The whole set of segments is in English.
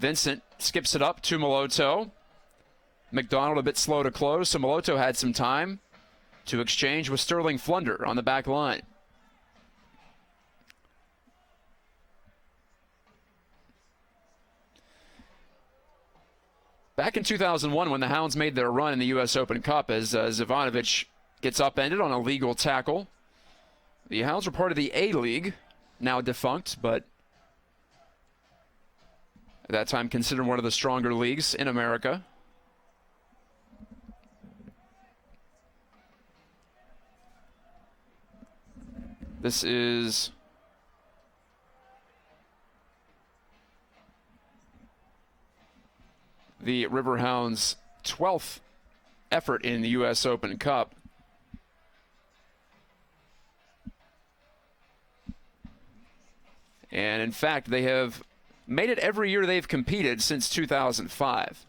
Vincent skips it up to Moloto. McDonald a bit slow to close, so Moloto had some time to exchange with Sterling Flunder on the back line. Back in 2001, when the Hounds made their run in the U.S. Open Cup, as Zivanovic gets upended on a legal tackle, the Hounds were part of the A-League, now defunct, but at that time considered one of the stronger leagues in America. This is the Riverhounds' 12th effort in the U.S. Open Cup. And in fact, they have made it every year they've competed since 2005.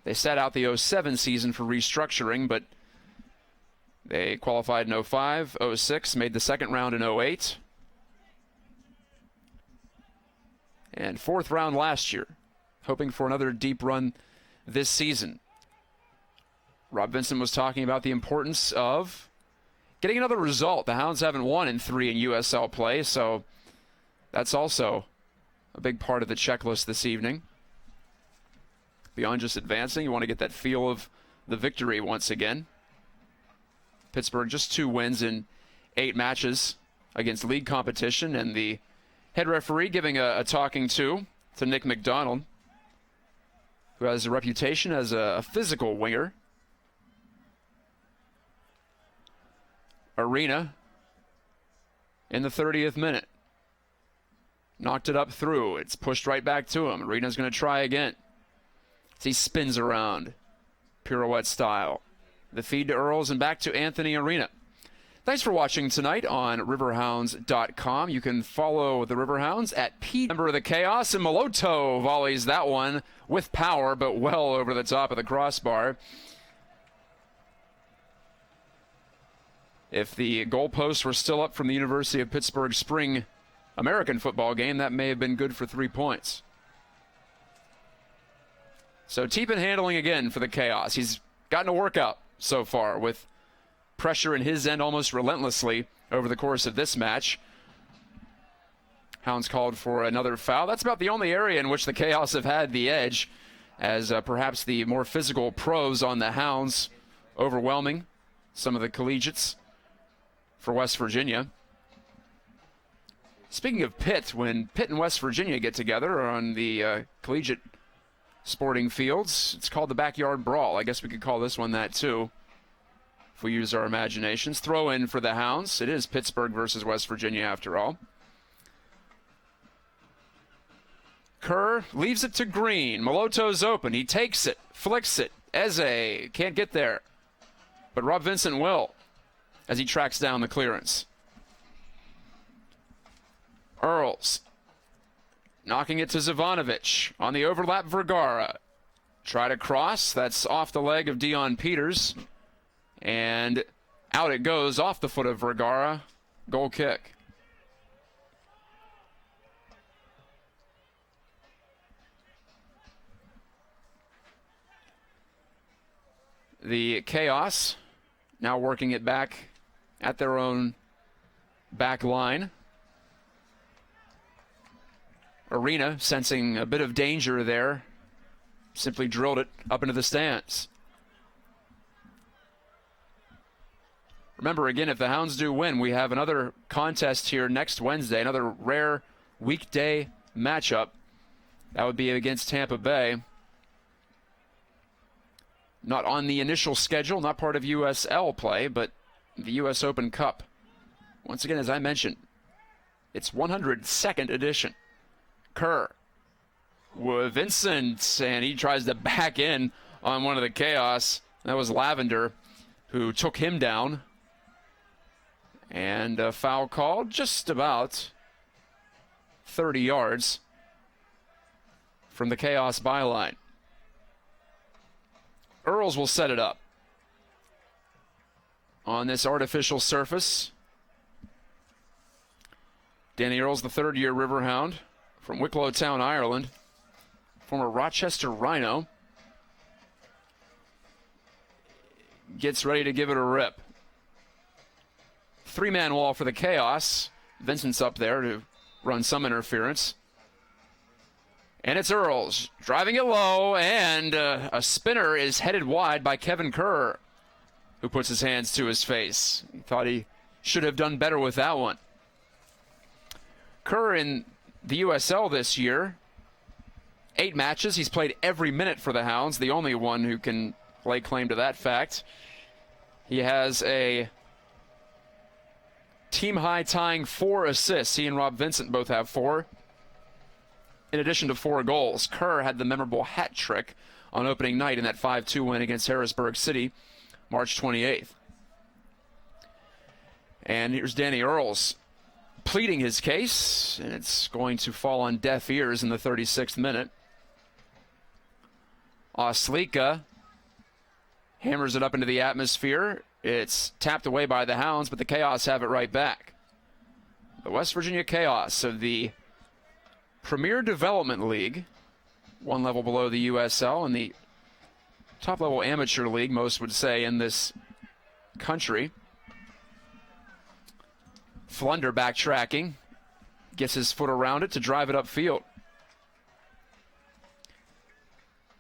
They sat out the 07 season for restructuring, but they qualified in 05, 06, made the second round in 08, and fourth round last year, hoping for another deep run this season. Rob Vincent was talking about the importance of getting another result. The Hounds haven't won in 3 in USL play, so that's also a big part of the checklist this evening. Beyond just advancing, you want to get that feel of the victory once again. Pittsburgh just 2 wins in 8 matches against league competition, and the head referee giving a talking to Nick McDonald, who has a reputation as a physical winger. Arena in the 30th minute. Knocked it up through. It's pushed right back to him. Arena's going to try again. As he spins around, pirouette style. The feed to Earls and back to Anthony Arena. Thanks for watching tonight on Riverhounds.com. You can follow the Riverhounds at P. Member of the Chaos, and Moloto volleys that one with power, but well over the top of the crossbar. If the goalposts were still up from the University of Pittsburgh spring American football game, that may have been good for 3 points. So Teepin handling again for the Chaos. He's gotten a workout so far, with pressure in his end almost relentlessly over the course of this match. Hounds called for another foul. That's about the only area in which the Chaos have had the edge, as perhaps the more physical pros on the Hounds overwhelming some of the collegiates for West Virginia. Speaking of Pitt, when Pitt and West Virginia get together on the collegiate sporting fields, it's called the Backyard Brawl. I guess we could call this one that too, if we use our imaginations. Throw in for the Hounds. It is Pittsburgh versus West Virginia after all. Kerr leaves it to Green. Moloto's open. He takes it, flicks it. Eze can't get there, but Rob Vincent will, as he tracks down the clearance. Earls knocking it to Zivanovic. On the overlap, Vergara. Try to cross. That's off the leg of Dion Peters. And out it goes off the foot of Vergara. Goal kick. The Chaos now working it back at their own back line. Arena, sensing a bit of danger there, simply drilled it up into the stands. Remember, again, if the Hounds do win, we have another contest here next Wednesday, another rare weekday matchup. That would be against Tampa Bay. Not on the initial schedule, not part of USL play, but the U.S. Open Cup. Once again, as I mentioned, it's 102nd edition. Kerr with Vincent, and he tries to back in on one of the Chaos. That was Lavender who took him down. And a foul called just about 30 yards from the Chaos byline. Earls will set it up on this artificial surface. Danny Earls, the third-year Riverhound from Wicklow Town, Ireland. former Rochester Rhino, gets ready to give it a rip. Three-man wall for the Chaos. Vincent's up there to run some interference. And it's Earls driving it low, and a spinner is headed wide by Kevin Kerr, who puts his hands to his face. He thought he should have done better with that one. Kerr in the USL this year, 8 matches. He's played every minute for the Hounds, the only one who can lay claim to that fact. He has a team-high tying 4 assists. He and Rob Vincent both have 4. In addition to 4 goals, Kerr had the memorable hat trick on opening night in that 5-2 win against Harrisburg City, March 28th. And here's Danny Earls pleading his case, and it's going to fall on deaf ears in the 36th minute. Oslika hammers it up into the atmosphere. It's tapped away by the Hounds, but the Chaos have it right back. The West Virginia Chaos of the Premier Development League, one level below the USL, and the top-level amateur league, most would say, in this country. Flunder backtracking, gets his foot around it to drive it upfield.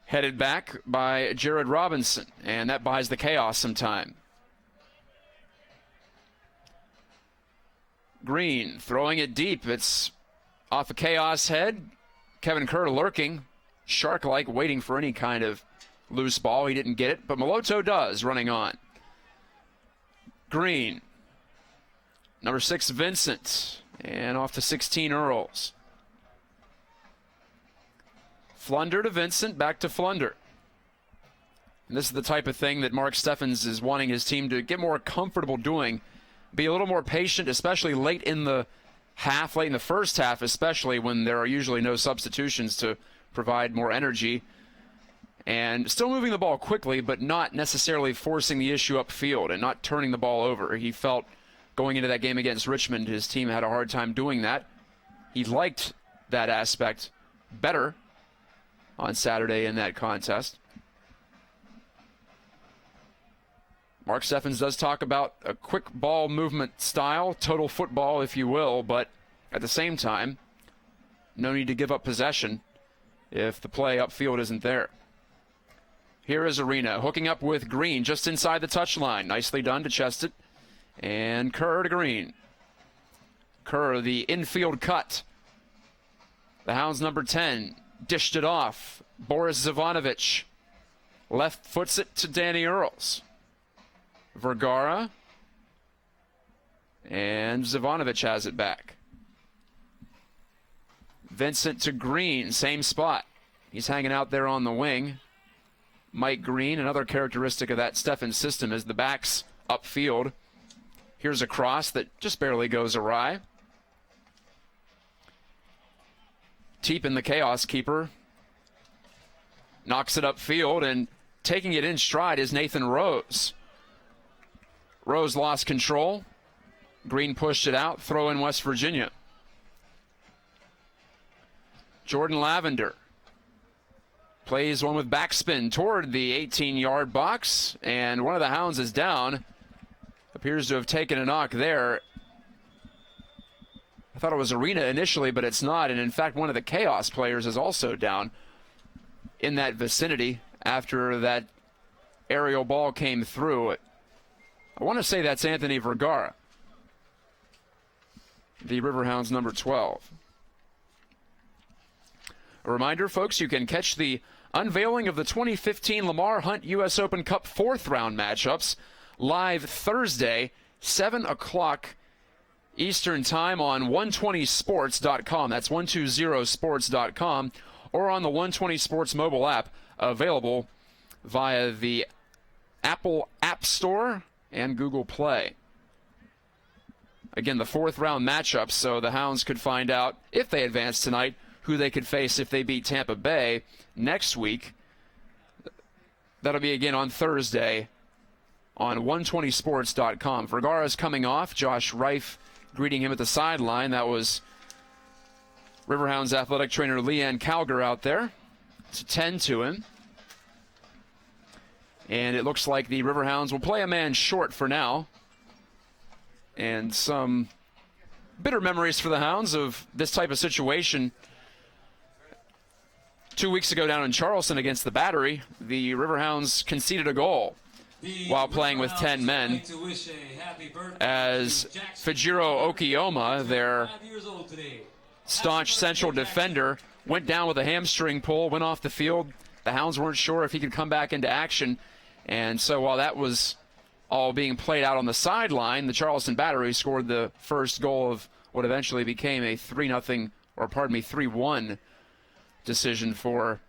Headed back by Jared Robinson, and that buys the Chaos some time. Green throwing it deep. It's off a Chaos head. Kevin Kerr lurking, shark-like, waiting for any kind of loose ball. He didn't get it, but Moloto does, running on. Green. Number 6, Vincent. And off to 16, Earls. Flunder to Vincent, back to Flunder. And this is the type of thing that Mark Steffens is wanting his team to get more comfortable doing. Be a little more patient, especially late in the half, late in the first half, especially when there are usually no substitutions to provide more energy. And still moving the ball quickly, but not necessarily forcing the issue upfield and not turning the ball over. He felt going into that game against Richmond, his team had a hard time doing that. He liked that aspect better on Saturday in that contest. Mark Steffens does talk about a quick ball movement style, total football, if you will, but at the same time, no need to give up possession if the play upfield isn't there. Here is Arena hooking up with Green just inside the touchline. Nicely done to Chested. And Kerr to Green. Kerr, the infield cut. The Hounds number 10 dished it off. Boris Zivanovic left foots it to Danny Earls. Vergara. And Zivanovic has it back. Vincent to Green, same spot. He's hanging out there on the wing. Mike Green, another characteristic of that Steffens system is the backs upfield. Here's a cross that just barely goes awry. Teepin, the Chaos keeper, knocks it upfield, and taking it in stride is Nathan Rose. Rose lost control. Green pushed it out. Throw in West Virginia. Jordan Lavender plays one with backspin toward the 18-yard box, and one of the Hounds is down. Appears to have taken a knock there. I thought it was Arena initially, but it's not. And in fact, one of the Chaos players is also down in that vicinity after that aerial ball came through. I want to say that's Anthony Vergara, the Riverhounds number 12. A reminder, folks, you can catch the unveiling of the 2015 Lamar Hunt U.S. Open Cup 4th round matchups live Thursday, 7 o'clock Eastern Time on 120sports.com. That's 120sports.com, or on the 120 Sports mobile app, available via the Apple App Store and Google Play. Again, the 4th round matchups, so the Hounds could find out, if they advance tonight, who they could face if they beat Tampa Bay next week. That'll be again on Thursday on 120sports.com. Vergara's coming off. Josh Reif greeting him at the sideline. That was Riverhounds athletic trainer Leanne Calger out there. to tend to him. And it looks like the Riverhounds will play a man short for now. And some bitter memories for the Hounds of this type of situation. 2 weeks ago down in Charleston against the Battery, the Riverhounds conceded a goal while playing with 10 men, as Fujiro Okiyama, their staunch central defender, went down with a hamstring pull, went off the field. The Hounds weren't sure if he could come back into action. And so while that was all being played out on the sideline, the Charleston Battery scored the first goal of what eventually became a 3-1 decision for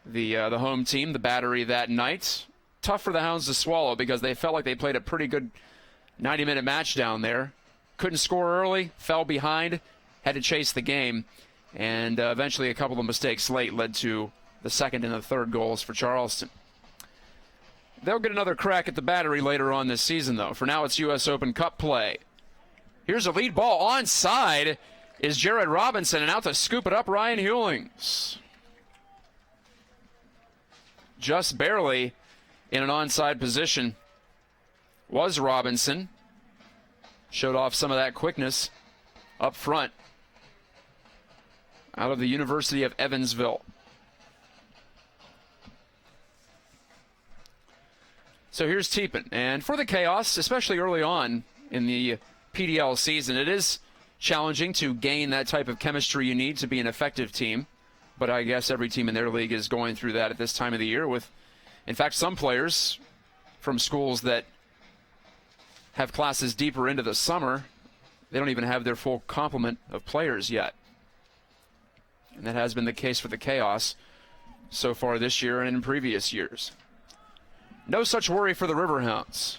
the home team, the Battery, that night. Tough for the Hounds to swallow because they felt like they played a pretty good 90-minute match down there. Couldn't score early, fell behind, had to chase the game, and eventually a couple of mistakes late led to the second and the third goals for Charleston. They'll get another crack at the Battery later on this season, though. For now, it's U.S. Open Cup play. Here's a lead ball. Onside is Jared Robinson, and out to scoop it up, Ryan Hewlings. Just barely in an onside position was Robinson. Showed off some of that quickness up front out of the University of Evansville. So here's Teepin. And for the Chaos, especially early on in the PDL season, it is challenging to gain that type of chemistry you need to be an effective team. But I guess every team in their league is going through that at this time of the year with, in fact, some players from schools that have classes deeper into the summer, they don't even have their full complement of players yet. And that has been the case for the Chaos so far this year and in previous years. No such worry for the Riverhounds.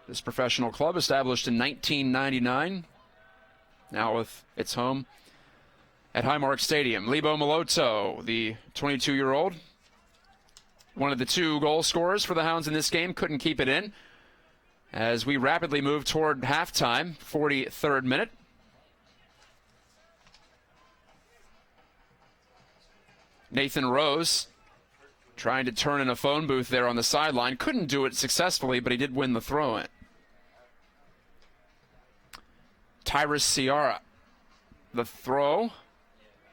This professional club, established in 1999, now with its home at Highmark Stadium. Lebo Maloto, the 22-year-old, one of the two goal scorers for the Hounds in this game, couldn't keep it in. As we rapidly move toward halftime, 43rd minute. Nathan Rose trying to turn in a phone booth there on the sideline. Couldn't do it successfully, but he did win the throw-in. Tyrus Ciara. The throw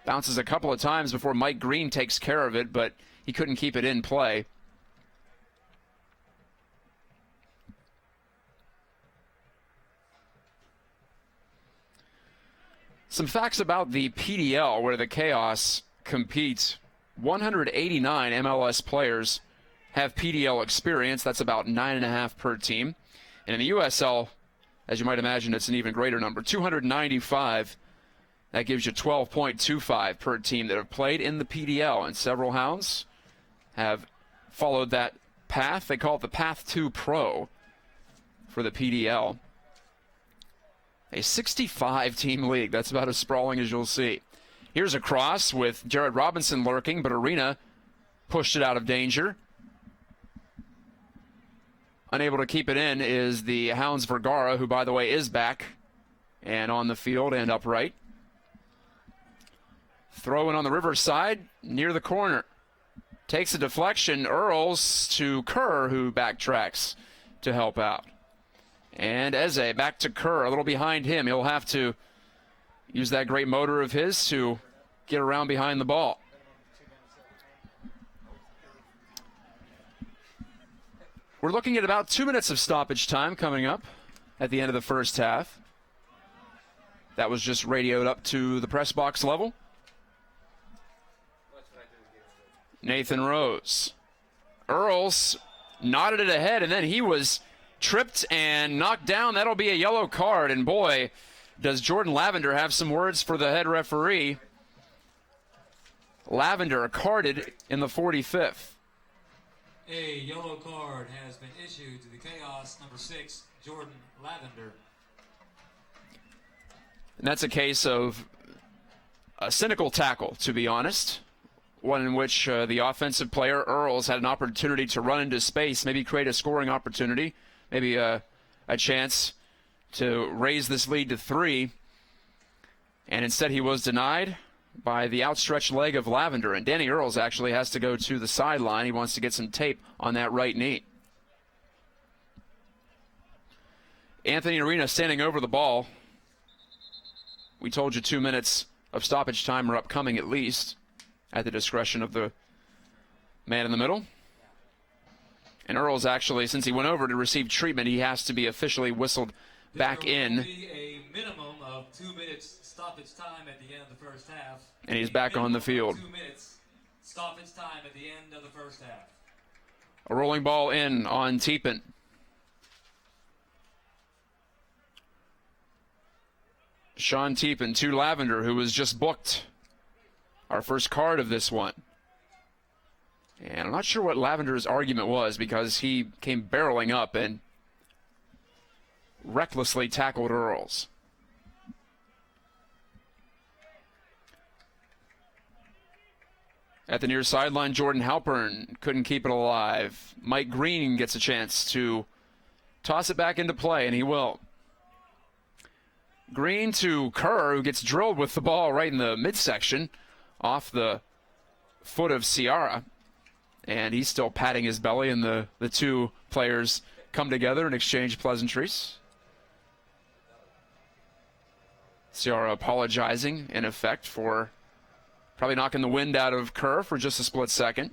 bounces a couple of times before Mike Green takes care of it, but he couldn't keep it in play. Some facts about the PDL, where the Chaos compete. 189 MLS players have PDL experience. That's about 9.5 per team. And in the USL, as you might imagine, it's an even greater number, 295. That gives you 12.25 per team that have played in the PDL. And several Hounds have followed that path. They call it the Path to Pro for the PDL. A 65-team league. That's about as sprawling as you'll see. Here's a cross with Jared Robinson lurking, but Arena pushed it out of danger. Unable to keep it in is the Hounds Vergara, who, by the way, is back and on the field and upright. Throw in on the Riverside near the corner. Takes a deflection. Earls to Kerr, who backtracks to help out. And Eze back to Kerr, a little behind him. He'll have to use that great motor of his to get around behind the ball. We're looking at about 2 minutes of stoppage time coming up at the end of the first half. That was just radioed up to the press box level. Nathan Rose. Earls nodded it ahead, and then he was tripped and knocked down. That'll be a yellow card, and boy, does Jordan Lavender have some words for the head referee. Lavender carded in the 45th. A yellow card has been issued to the Chaos, number 6, Jordan Lavender. And that's a case of a cynical tackle, to be honest. One in which the offensive player, Earls, had an opportunity to run into space, maybe create a scoring opportunity, maybe a chance to raise this lead to 3. And instead he was denied by the outstretched leg of Lavender, and Danny Earls actually has to go to the sideline. He wants to get some tape on that right knee. Anthony Arena standing over the ball. We told you 2 minutes of stoppage time are upcoming at least, at the discretion of the man in the middle. And Earls actually, since he went over to receive treatment, he has to be officially whistled back in. There will be a minimum of 2 minutes stoppage time at the end of the first half. And he's back on the field. 2 minutes stoppage time at the end of the first half. A rolling ball in on Teepin. Sean Teepin to Lavender, who was just booked. Our first card of this one. And I'm not sure what Lavender's argument was, because he came barreling up and recklessly tackled Earls. At the near sideline, Jordan Halpern couldn't keep it alive. Mike Green gets a chance to toss it back into play, and he will. Green to Kerr, who gets drilled with the ball right in the midsection off the foot of Ciara. And he's still patting his belly, and the two players come together and exchange pleasantries. Ciara apologizing, in effect, for probably knocking the wind out of Kerr for just a split second.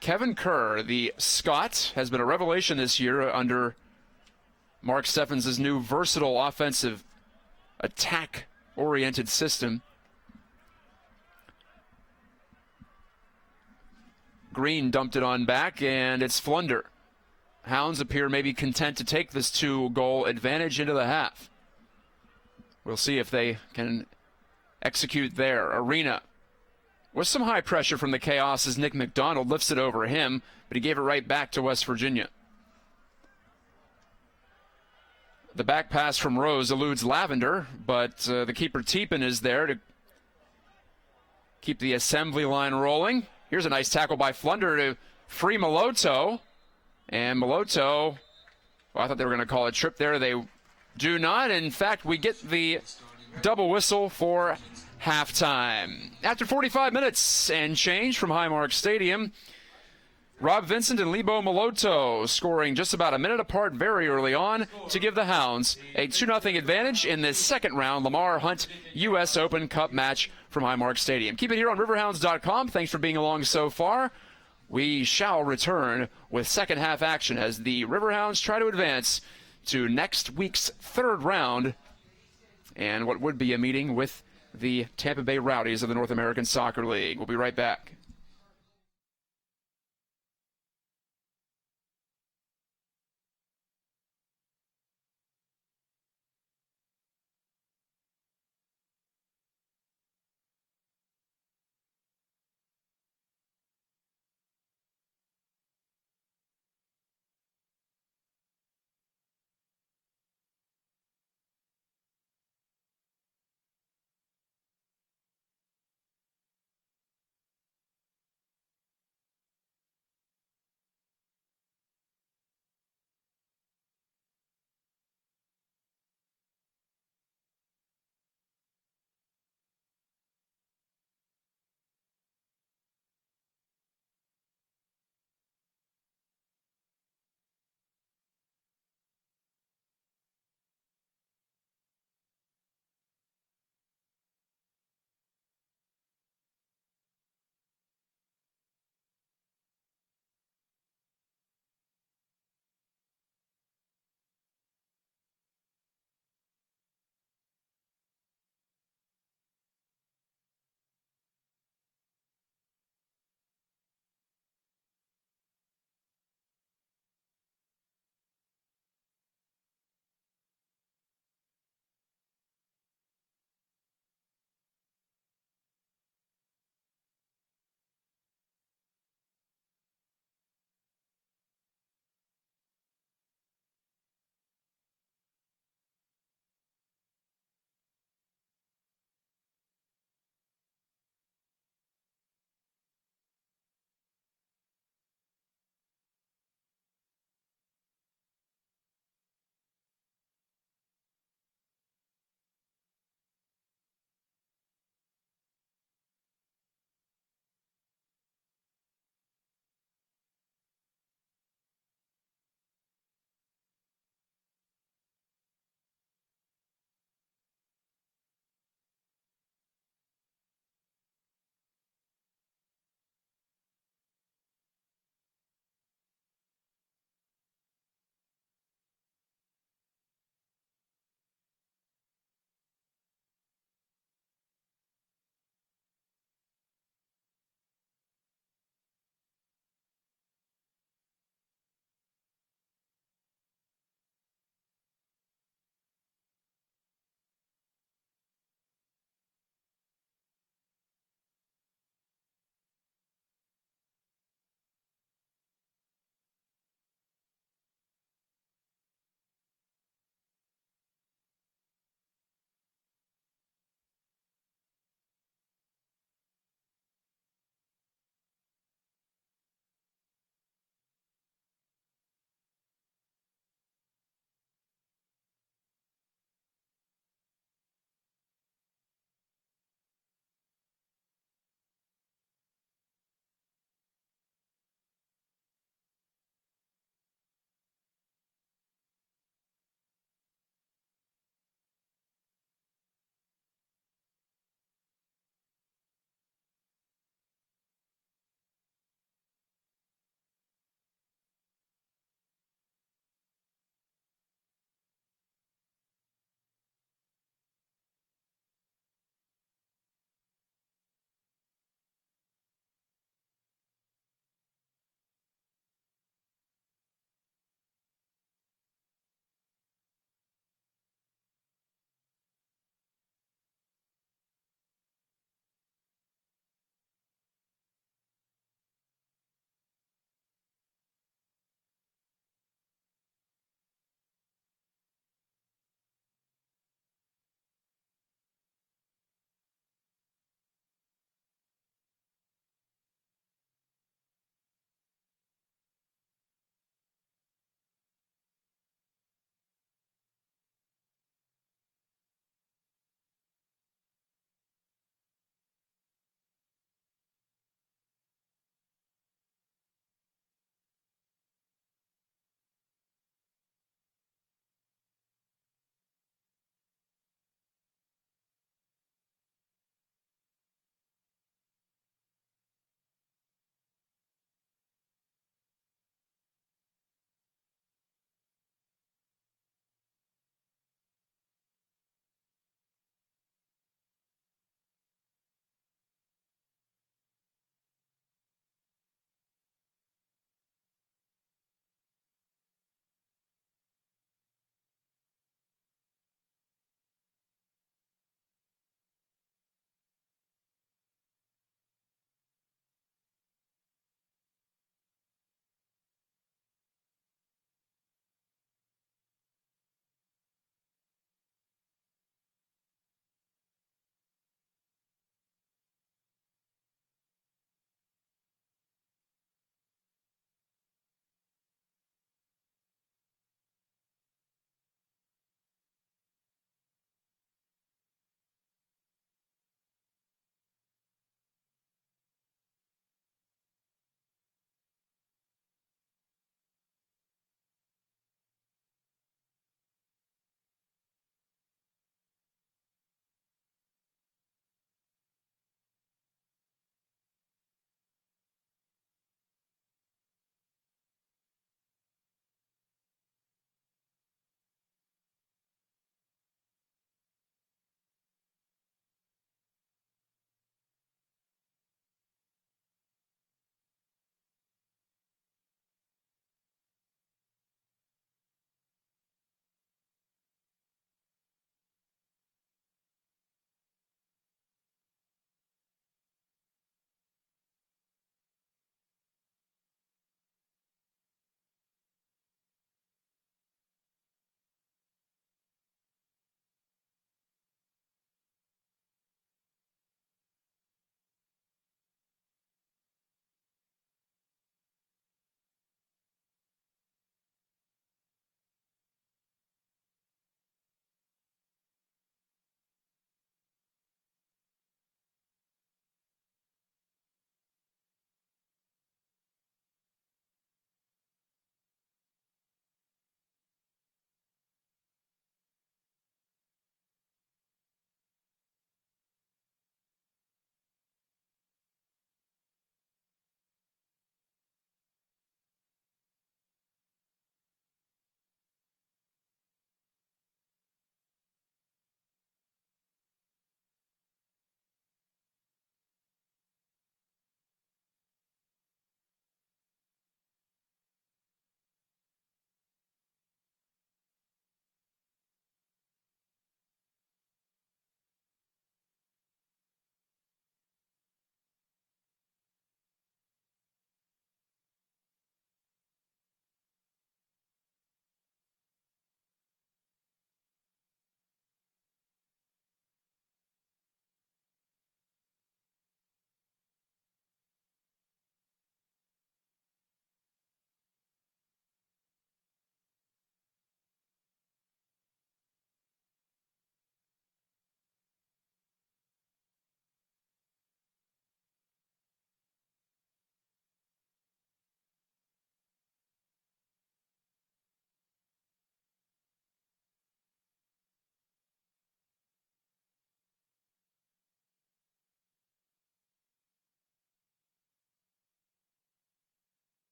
Kevin Kerr, the Scot, has been a revelation this year under Mark Steffens' new versatile offensive attack-oriented system. Green dumped it on back, and it's Flunder. Hounds appear maybe content to take this 2-goal advantage into the half. We'll see if they can execute there. Arena with some high pressure from the Chaos as Nick McDonald lifts it over him, but he gave it right back to West Virginia. The back pass from Rose eludes Lavender, but the keeper Teepin is there to keep the assembly line rolling. Here's a nice tackle by Flunder to free Maloto. And Maloto, well, I thought they were going to call a trip there. They do not. In fact, we get the double whistle for halftime. After 45 minutes and change from Highmark Stadium, Rob Vincent and Lebo Maloto scoring just about a minute apart very early on to give the Hounds a 2-0 advantage in this second round Lamar Hunt U.S. Open Cup match from Highmark Stadium. Keep it here on Riverhounds.com. Thanks for being along so far. We shall return with second half action as the Riverhounds try to advance to next week's third round and what would be a meeting with the Tampa Bay Rowdies of the North American Soccer League. We'll be right back.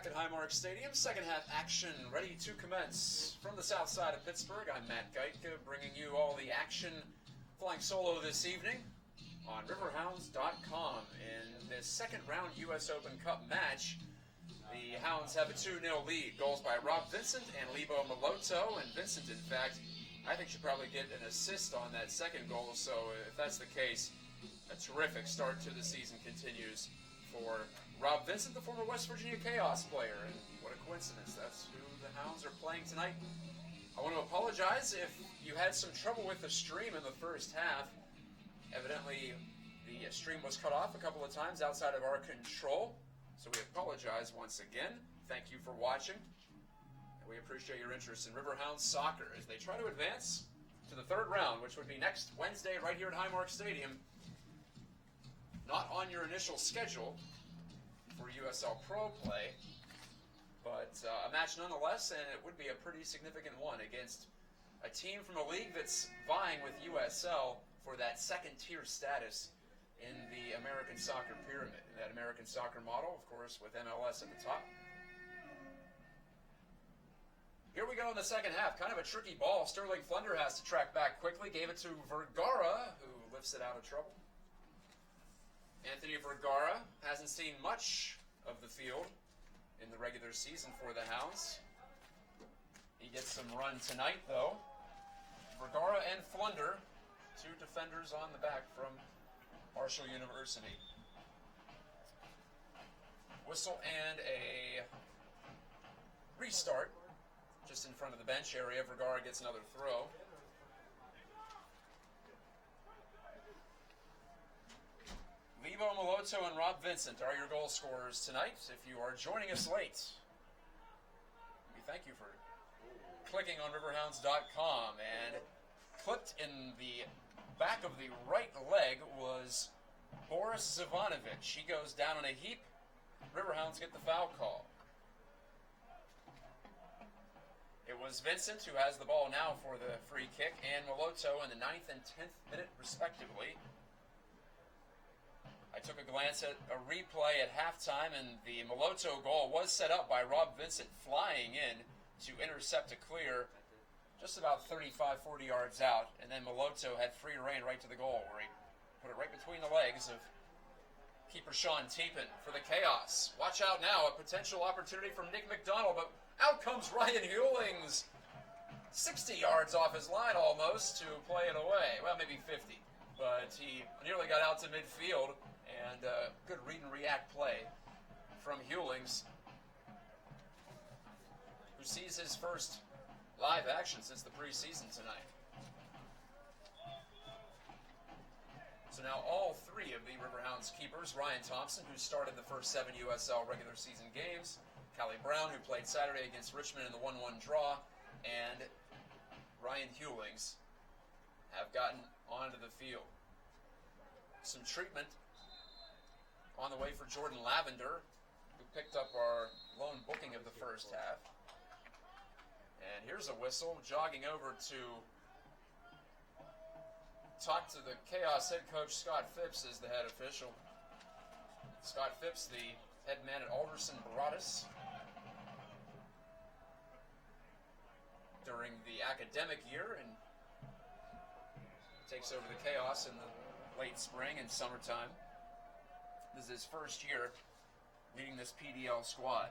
at Highmark Stadium. Second half action ready to commence. From the south side of Pittsburgh, I'm Matt Geitka, bringing you all the action flying solo this evening on Riverhounds.com. In this second round U.S. Open Cup match, the Hounds have a 2-0 lead. Goals by Rob Vincent and Lebo Maloto. And Vincent, in fact, I think should probably get an assist on that second goal. So if that's the case, a terrific start to the season continues for Rob Vincent, the former West Virginia Chaos player. And what a coincidence, that's who the Hounds are playing tonight. I want to apologize if you had some trouble with the stream in the first half. Evidently, the stream was cut off a couple of times outside of our control. So we apologize once again. Thank you for watching. And we appreciate your interest in Riverhounds soccer as they try to advance to the third round, which would be next Wednesday right here at Highmark Stadium. Not on your initial schedule for USL Pro play, but a match nonetheless, and it would be a pretty significant one against a team from a league that's vying with USL for that second-tier status in the American soccer pyramid. That American soccer model, of course, with MLS at the top. Here we go in the second half. Kind of a tricky ball. Sterling Flunder has to track back quickly. Gave it to Vergara, who lifts it out of trouble. Anthony Vergara hasn't seen much of the field in the regular season for the Hounds. He gets some run tonight, though. Vergara and Flunder, two defenders on the back from Marshall University. Whistle and a restart just in front of the bench area. Vergara gets another throw. Lebo Maloto and Rob Vincent are your goal scorers tonight. If you are joining us late, we thank you for clicking on Riverhounds.com. And clipped in the back of the right leg was Boris Zivanovic. He goes down in a heap. Riverhounds get the foul call. It was Vincent who has the ball now for the free kick, and Maloto in the 9th and 10th minute, respectively. I took a glance at a replay at halftime, and the Maloto goal was set up by Rob Vincent flying in to intercept a clear just about 35, 40 yards out, and then Maloto had free reign right to the goal, where he put it right between the legs of keeper Sean Teepin for the Chaos. Watch out now, a potential opportunity from Nick McDonald, but out comes Ryan Hewlings, 60 yards off his line almost to play it away. Well, maybe 50, but he nearly got out to midfield. And good read and react play from Hewlings, who sees his first live action since the preseason tonight. So now all three of the Riverhounds keepers, Ryan Thompson, who started the first 7 USL regular season games, Callie Brown, who played Saturday against Richmond in the 1-1 draw, and Ryan Hewlings have gotten onto the field. Some treatment on the way for Jordan Lavender, who picked up our lone booking of the first half. And here's a whistle, jogging over to talk to the Chaos head coach, Scott Phipps, as the head official. Scott Phipps, the head man at Alderson Broaddus. During the academic year, and takes over the Chaos in the late spring and summertime. This is his first year leading this PDL squad.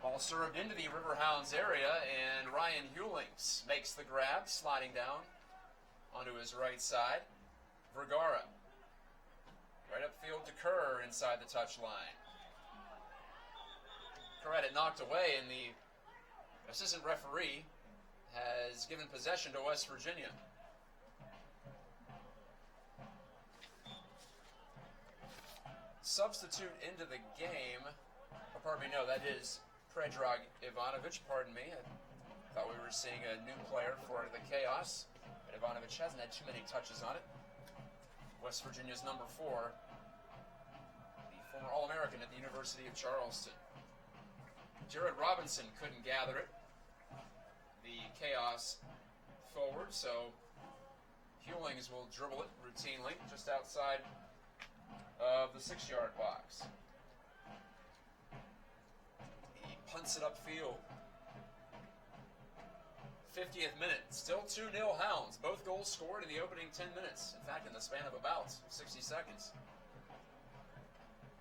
Ball served into the Riverhounds area, and Ryan Hewlings makes the grab, sliding down onto his right side. Vergara, right upfield to Kerr inside the touchline. Kerr had it knocked away, and the assistant referee has given possession to West Virginia. Substitute into the game. Oh, pardon me, no, that is Predrag Ivanovic, pardon me. I thought we were seeing a new player for the Chaos, but Ivanovic hasn't had too many touches on it. West Virginia's number 4, the former All-American at the University of Charleston. Jared Robinson couldn't gather it. The Chaos forward, so Hewlings will dribble it routinely just outside of the 6-yard box. punts it upfield. 50th minute, still 2-0 Hounds. Both goals scored in the opening 10 minutes. In fact, in the span of about 60 seconds.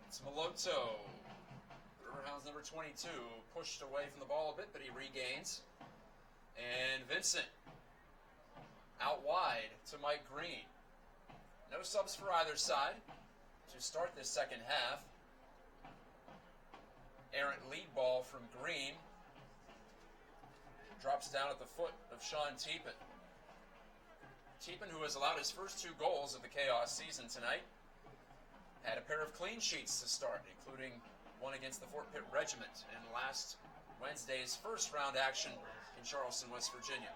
It's Moloto. Riverhounds number 22, pushed away from the ball a bit, but he regains. And Vincent, out wide to Mike Green. No subs for either side to start this second half. Errant lead ball from Green. Drops down at the foot of Sean Teepin. Teepin, who has allowed his first 2 goals of the Chaos season tonight, had a pair of clean sheets to start, including one against the Fort Pitt Regiment in last Wednesday's first round action in Charleston, West Virginia.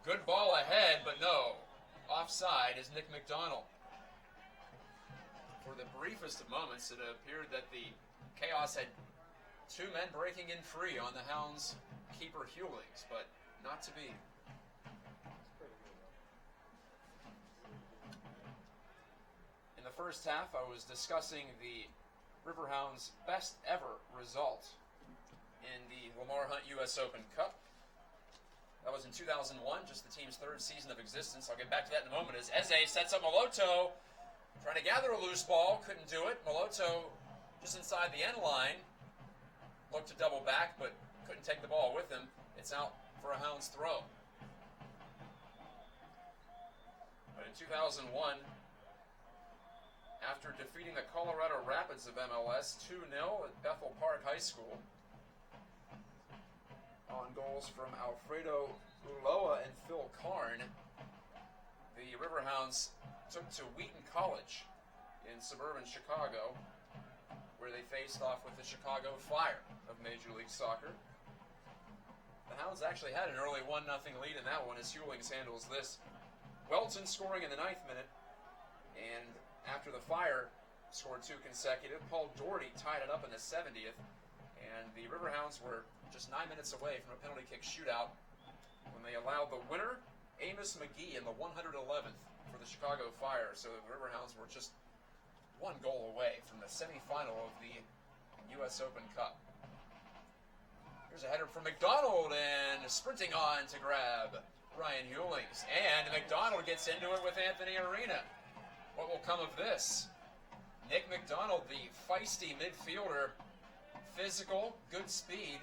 Good ball ahead, but no. Offside is Nick McDonald. For the briefest of moments, it appeared that the Chaos had 2 men breaking in free on the Hounds' keeper Hewlings, but not to be. In the first half, I was discussing the Riverhounds' best ever result in the Lamar Hunt U.S. Open Cup. That was in 2001, just the team's 3rd season of existence. I'll get back to that in a moment as Eze sets up Moloto, trying to gather a loose ball, couldn't do it. Moloto just inside the end line, looked to double back, but couldn't take the ball with him. It's out for a Hounds throw. But in 2001, after defeating the Colorado Rapids of MLS 2-0 at Bethel Park High School, on goals from Alfredo Ulloa and Phil Karn, the Riverhounds took to Wheaton College in suburban Chicago, where they faced off with the Chicago Fire of Major League Soccer. The Hounds actually had an early 1-0 lead in that one as Hewlings handles this. Welton scoring in the 9th minute, and after the Fire scored 2 consecutive, Paul Doherty tied it up in the 70th, and the Riverhounds were just 9 minutes away from a penalty kick shootout when they allowed the winner, Amos McGee, in the 111th for the Chicago Fire. So the Riverhounds were just 1 goal away from the semifinal of the U.S. Open Cup. Here's a header from McDonald, and sprinting on to grab Ryan Hewlings. And McDonald gets into it with Anthony Arena. What will come of this? Nick McDonald, the feisty midfielder, physical, good speed.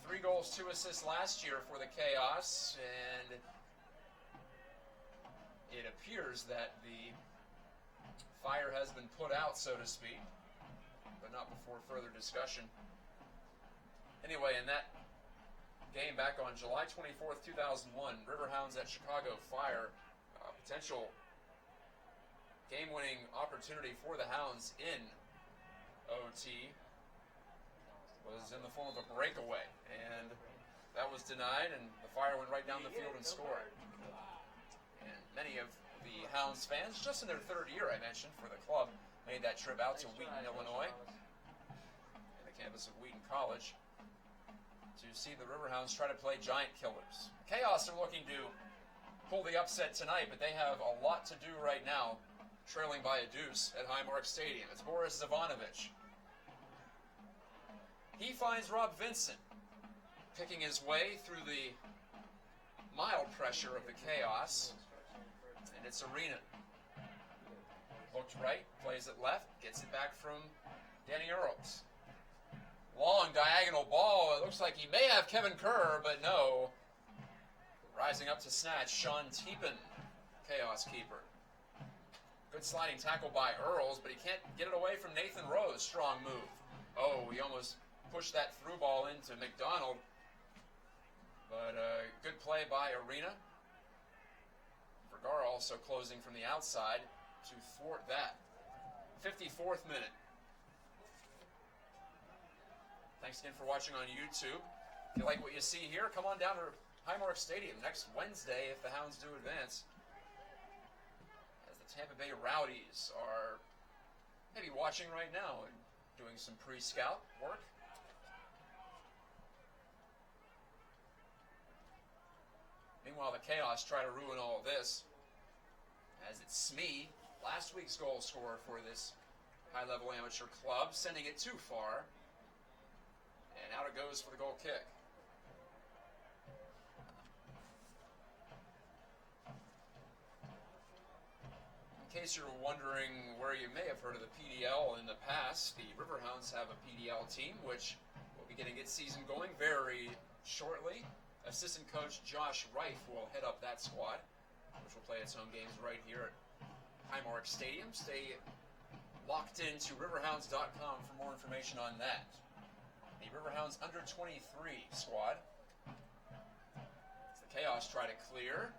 3 goals, 2 assists last year for the Chaos, and it appears that the fire has been put out, so to speak, but not before further discussion. Anyway, in that game back on July 24th, 2001, Riverhounds at Chicago Fire, potential game-winning opportunity for the Hounds in OT was in the form of a breakaway, and that was denied, and the Fire went right down the field and scored. And many of the Hounds fans, just in their 3rd year, I mentioned, for the club, made that trip out to Wheaton, Illinois, in the campus of Wheaton College, to see the Riverhounds try to play giant killers. Chaos are looking to pull the upset tonight, but they have a lot to do right now, trailing by a deuce at Highmark Stadium. It's Boris Zivanovic. He finds Rob Vincent picking his way through the mild pressure of the Chaos, and it's Arena. Looked right, plays it left, gets it back from Danny Earls. Long diagonal ball. It looks like he may have Kevin Kerr, but no. Rising up to snatch, Sean Teepin, Chaos keeper. Good sliding tackle by Earls, but he can't get it away from Nathan Rose. Strong move. Oh, he almost pushed that through ball into McDonald. But good play by Arena. Vergara also closing from the outside to thwart that. 54th minute. Thanks again for watching on YouTube. If you like what you see here, come on down to Highmark Stadium next Wednesday if the Hounds do advance. As the Tampa Bay Rowdies are maybe watching right now and doing some pre-scout work. Meanwhile, the Chaos try to ruin all of this, as it's Smee, last week's goal scorer for this high-level amateur club, sending it too far. it goes for the goal kick. In case you're wondering where you may have heard of the PDL in the past, the Riverhounds have a PDL team, which will be getting its season going very shortly. Assistant coach Josh Reif will head up that squad, which will play its home games right here at Highmark Stadium. Stay locked into riverhounds.com for more information on that. The Riverhounds under-23 squad. As the Chaos try to clear.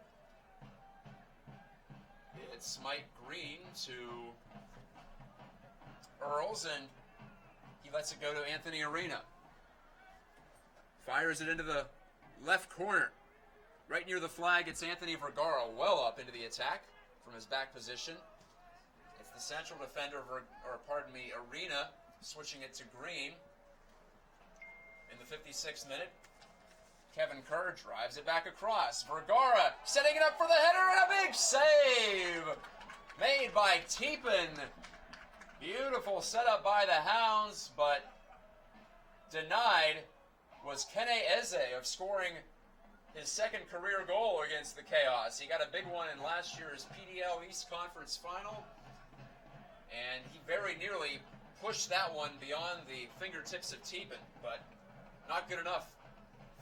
It's Mike Green to Earls, and he lets it go to Anthony Arena. Fires it into the left corner. Right near the flag, it's Anthony Vergara well up into the attack from his back position. It's the central defender, Arena, switching it to Green. In the 56th minute, Kevin Kerr drives it back across. Vergara setting it up for the header, and a big save made by Teepin. Beautiful setup by the Hounds, but denied was Kene Eze of scoring his second career goal against the Chaos. He got a big one in last year's PDL East Conference Final, and he very nearly pushed that one beyond the fingertips of Teepin, but not good enough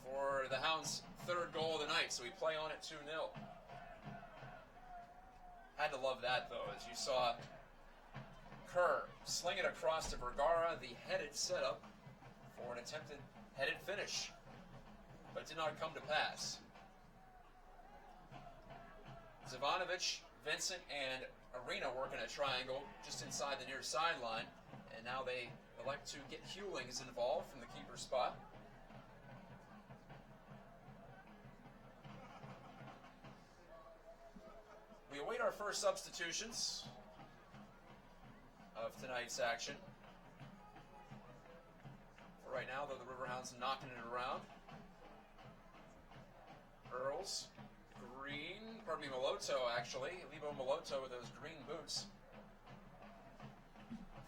for the Hounds' third goal of the night, so we play on at 2-0. Had to love that, though, as you saw Kerr sling it across to Vergara, the headed setup for an attempted headed finish, but did not come to pass. Zivanovic, Vincent, and Arena working a triangle just inside the near sideline, and now they elect to get Hewlings involved from the keeper spot. We await our first substitutions of tonight's action. For right now, though, the Riverhounds knocking it around. Earls, Moloto actually. Lebo Moloto with those green boots.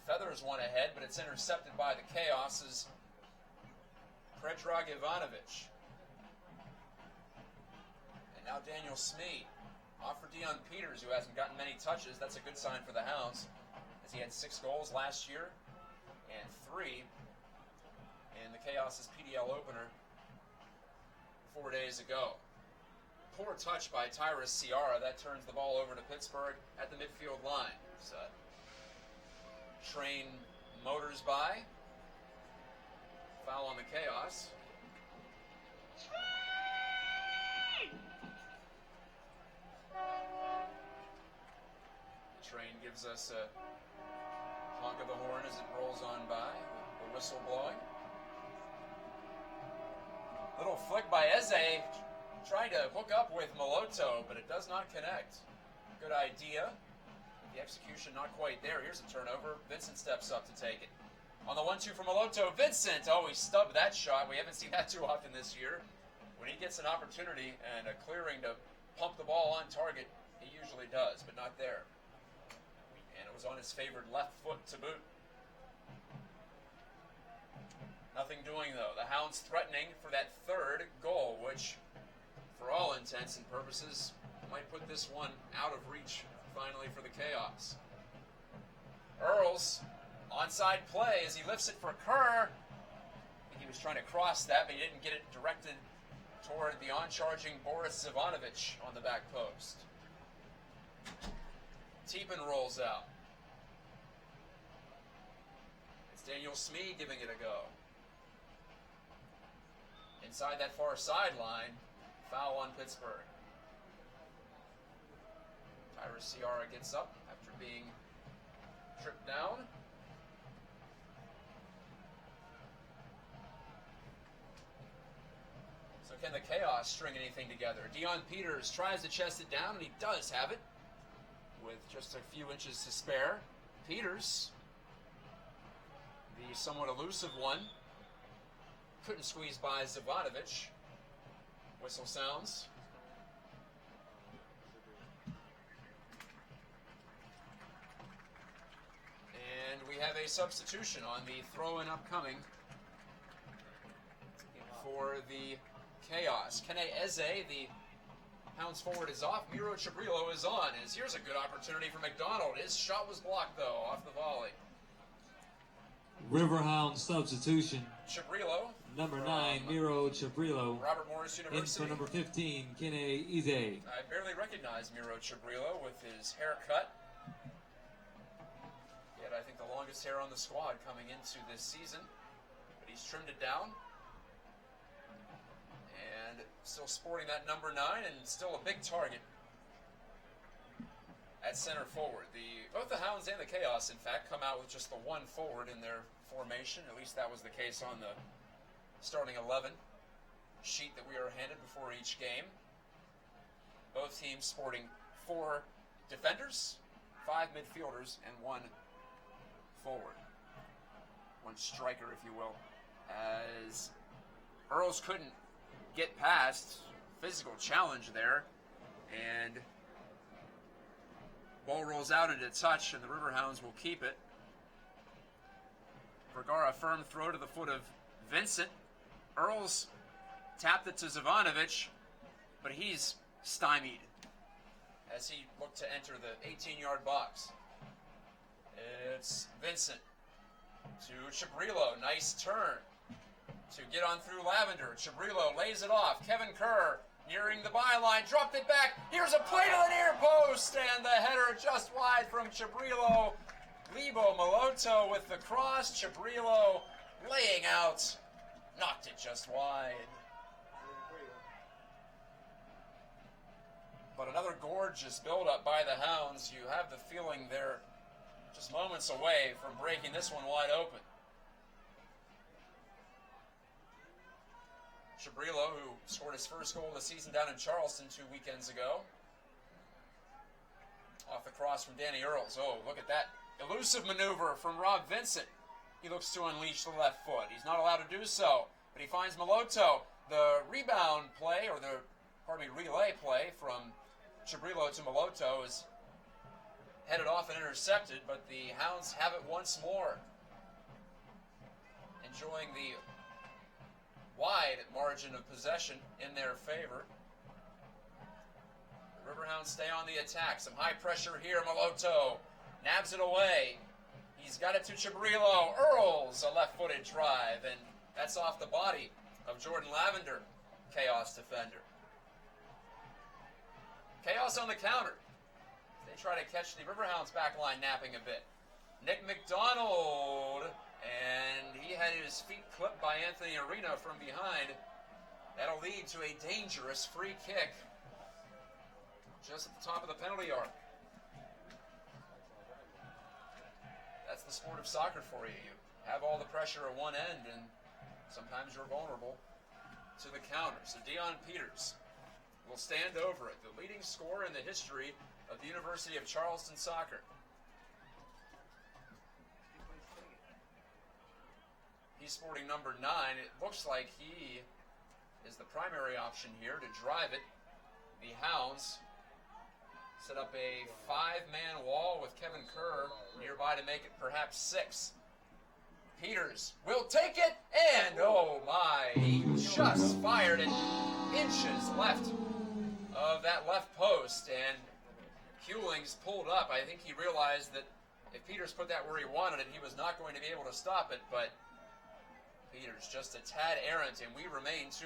Feathers one ahead, but it's intercepted by the Chaos's Predrag Ivanovic. And now Daniel Smee. Off for Dion Peters, who hasn't gotten many touches. That's a good sign for the Hounds, as he had 6 goals last year and 3 in the Chaos' PDL opener 4 days ago. Poor touch by Tyrus Ciara. That turns the ball over to Pittsburgh at the midfield line. So, train motors by. Foul on the Chaos. Train gives us a honk of the horn as it rolls on by, with the whistle blowing. Little flick by Eze, trying to hook up with Moloto, but it does not connect. Good idea. The execution not quite there. Here's a turnover. Vincent steps up to take it. On the 1-2 from Moloto, Vincent! Oh, he stubbed that shot. We haven't seen that too often this year. When he gets an opportunity and a clearing to pump the ball on target, he usually does, but not there. And it was on his favored left foot to boot. Nothing doing, though. The Hounds threatening for that third goal, which, for all intents and purposes, might put this one out of reach, finally, for the Chaos. Earls, onside play as he lifts it for Kerr. I think he was trying to cross that, but he didn't get it directed toward the on-charging Boris Zivanovic on the back post. Teepin rolls out. It's Daniel Smee giving it a go. Inside that far sideline, foul on Pittsburgh. Tyrus Ciara gets up after being tripped down. So can the Chaos string anything together? Dion Peters tries to chest it down, and he does have it, with just a few inches to spare. Peters, the somewhat elusive one, couldn't squeeze by Zivanovic. Whistle sounds. And we have a substitution on the throw-in upcoming. for the Chaos. Kene Eze, the Hounds forward, is off. Miro Chabrillo is on. As here's a good opportunity for McDonald. His shot was blocked, though, off the volley. Riverhound substitution. Chabrillo. Number 9, Miro Chabrillo. Robert Morris University. In for number 15, Kene Eze. I barely recognize Miro Chabrillo with his haircut. Yet I think the longest hair on the squad coming into this season. But he's trimmed it down. And still sporting that number 9 and still a big target at center forward. Both the Hounds and the Chaos, in fact, come out with just the one forward in their formation. At least that was the case on the starting 11 sheet that we are handed before each game. Both teams sporting 4 defenders, 5 midfielders, and 1 forward. 1 striker, if you will. As Earls couldn't get past, physical challenge there, and ball rolls out into touch, and the Riverhounds will keep it. Vergara, firm throw to the foot of Vincent. Earls tapped it to Zivanovic, but he's stymied as he looked to enter the 18-yard box. It's Vincent to Chabrillo. Nice turn to get on through Lavender. Chabrillo lays it off. Kevin Kerr nearing the byline, dropped it back. Here's a play to the near post, and the header just wide from Chabrillo. Lebo Maloto with the cross. Chabrillo laying out, knocked it just wide. But another gorgeous build-up by the Hounds. You have the feeling they're just moments away from breaking this one wide open. Chabrillo, who scored his first goal of the season down in Charleston 2 weekends ago. Off the cross from Danny Earls. Oh, look at that elusive maneuver from Rob Vincent. He looks to unleash the left foot. He's not allowed to do so, but he finds Maloto. The rebound play, or the, relay play from Chabrillo to Maloto is headed off and intercepted, but the Hounds have it once more. Enjoying the wide margin of possession in their favor. The Riverhounds stay on the attack. Some high pressure here. Maloto nabs it away. He's got it to Chabrillo. Earls, a left-footed drive, and that's off the body of Jordan Lavender, Chaos defender. Chaos on the counter. They try to catch the Riverhounds back line napping a bit. Nick McDonald, and he had his feet clipped by Anthony Arena from behind. That'll lead to a dangerous free kick just at the top of the penalty arc. That's the sport of soccer for you. You have all the pressure at one end, and sometimes you're vulnerable to the counter. So Dion Peters will stand over it, the leading scorer in the history of the University of Charleston soccer. He's sporting number 9. It looks like he is the primary option here to drive it. The Hounds set up a 5-man wall with Kevin Kerr nearby to make it perhaps 6. Peters will take it, and oh my, he just fired it inches left of that left post, and Hewlings pulled up. I think he realized that if Peters put that where he wanted it, he was not going to be able to stop it, but Peters just a tad errant, and we remain 2-0.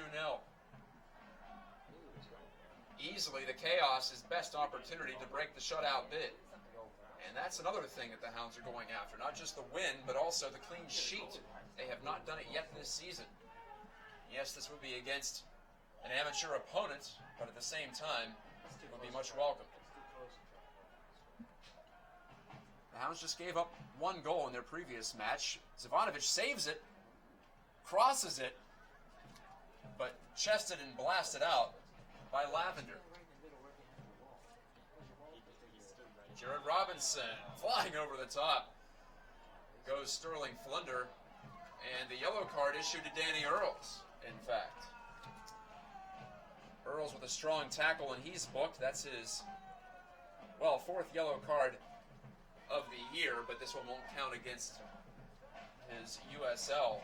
Easily the Chaos' best opportunity to break the shutout bid. And that's another thing that the Hounds are going after. Not just the win, but also the clean sheet. They have not done it yet this season. Yes, this would be against an amateur opponent, but at the same time, it would be much welcome. The Hounds just gave up 1 goal in their previous match. Zivanovic saves it, crosses it, but chested and blasted out by Lavender. Jared Robinson flying over the top. Goes Sterling Flunder, and the yellow card issued to Danny Earls, in fact. Earls with a strong tackle, and he's booked. That's his, 4th yellow card of the year, but this one won't count against his USL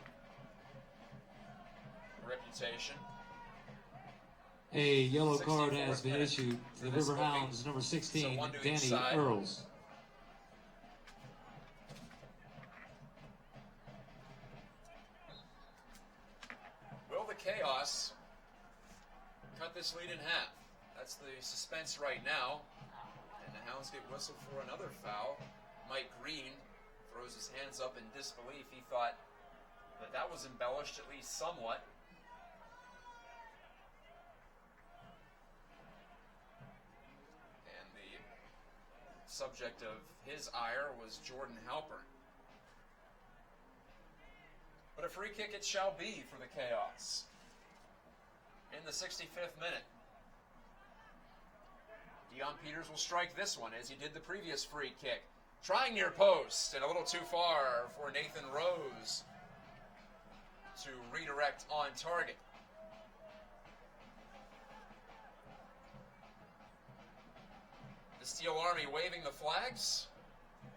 reputation. A yellow card has 64th been minute issued for to the this Riverhounds, booking. number 16, So one to each Danny side. Earls. Will the Chaos cut this lead in half? That's the suspense right now. And the Hounds get whistled for another foul. Mike Green throws his hands up in disbelief. He thought that was embellished at least somewhat. And the subject of his ire was Jordan Halpern. But a free kick it shall be for the Chaos in the 65th minute. Dion Peters will strike this one as he did the previous free kick. Trying near post and a little too far for Nathan Rose to redirect on target. The Steel Army waving the flags.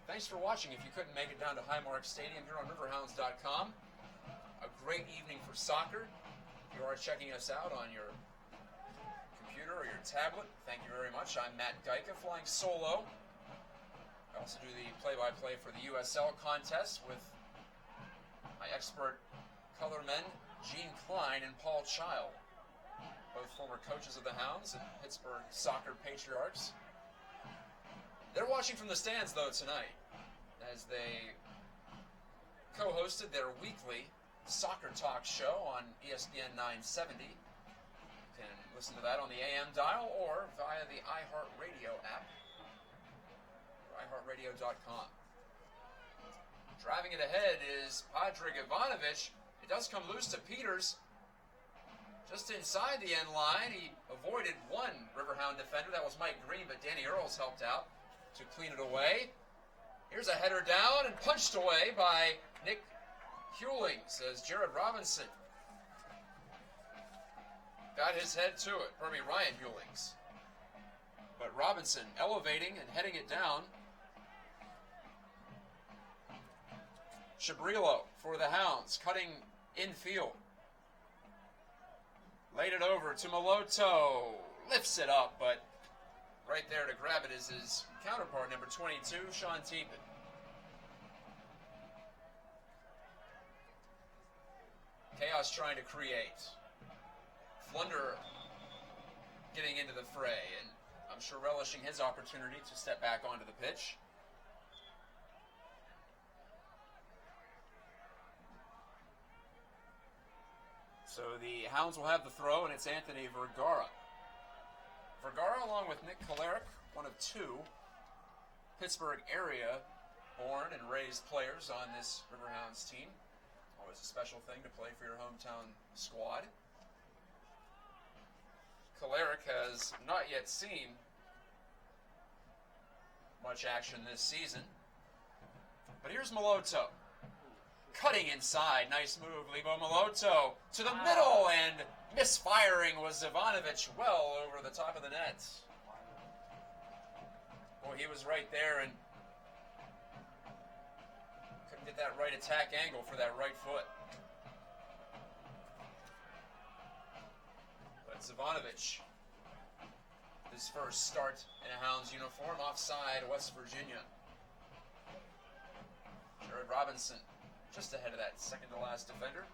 Thanks for watching. If you couldn't make it down to Highmark Stadium here on Riverhounds.com. A great evening for soccer. If you are checking us out on your computer or your tablet, thank you very much. I'm Matt Geica, flying solo. I also do the play-by-play for the USL contest with my expert colormen, Gene Klein and Paul Child, both former coaches of the Hounds and Pittsburgh soccer patriarchs. They're watching from the stands, though, tonight, as they co-hosted their weekly soccer talk show on ESPN 970. You can listen to that on the AM dial or via the iHeartRadio app, iHeartRadio.com. Driving it ahead is Patrick Ivanovic. It does come loose to Peters. Just inside the end line, he avoided one Riverhound defender. That was Mike Green, but Danny Earls helped out to clean it away. Here's a header down and punched away by Nick Hewlings as Jared Robinson got his head to it. Pardon me, Ryan Hewlings. But Robinson elevating and heading it down. Shabrillo for the Hounds, cutting infield. Laid it over to Maloto. Lifts it up, but right there to grab it is his counterpart, number 22, Sean Teepin. Chaos trying to create. Flunder getting into the fray, and I'm sure relishing his opportunity to step back onto the pitch. So the Hounds will have the throw, and it's Anthony Vergara. Vergara, along with Nick Kolarek, one of two Pittsburgh area born and raised players on this Riverhounds team. Always a special thing to play for your hometown squad. Kolarek has not yet seen much action this season. But here's Maloto. Cutting inside. Nice move, Lebo Maloto. To the middle, and misfiring was Ivanovic well over the top of the net. Boy, he was right there and couldn't get that right attack angle for that right foot. But Ivanovic, his first start in a Hounds uniform, offside, West Virginia. Jared Robinson just ahead of that second-to-last defender.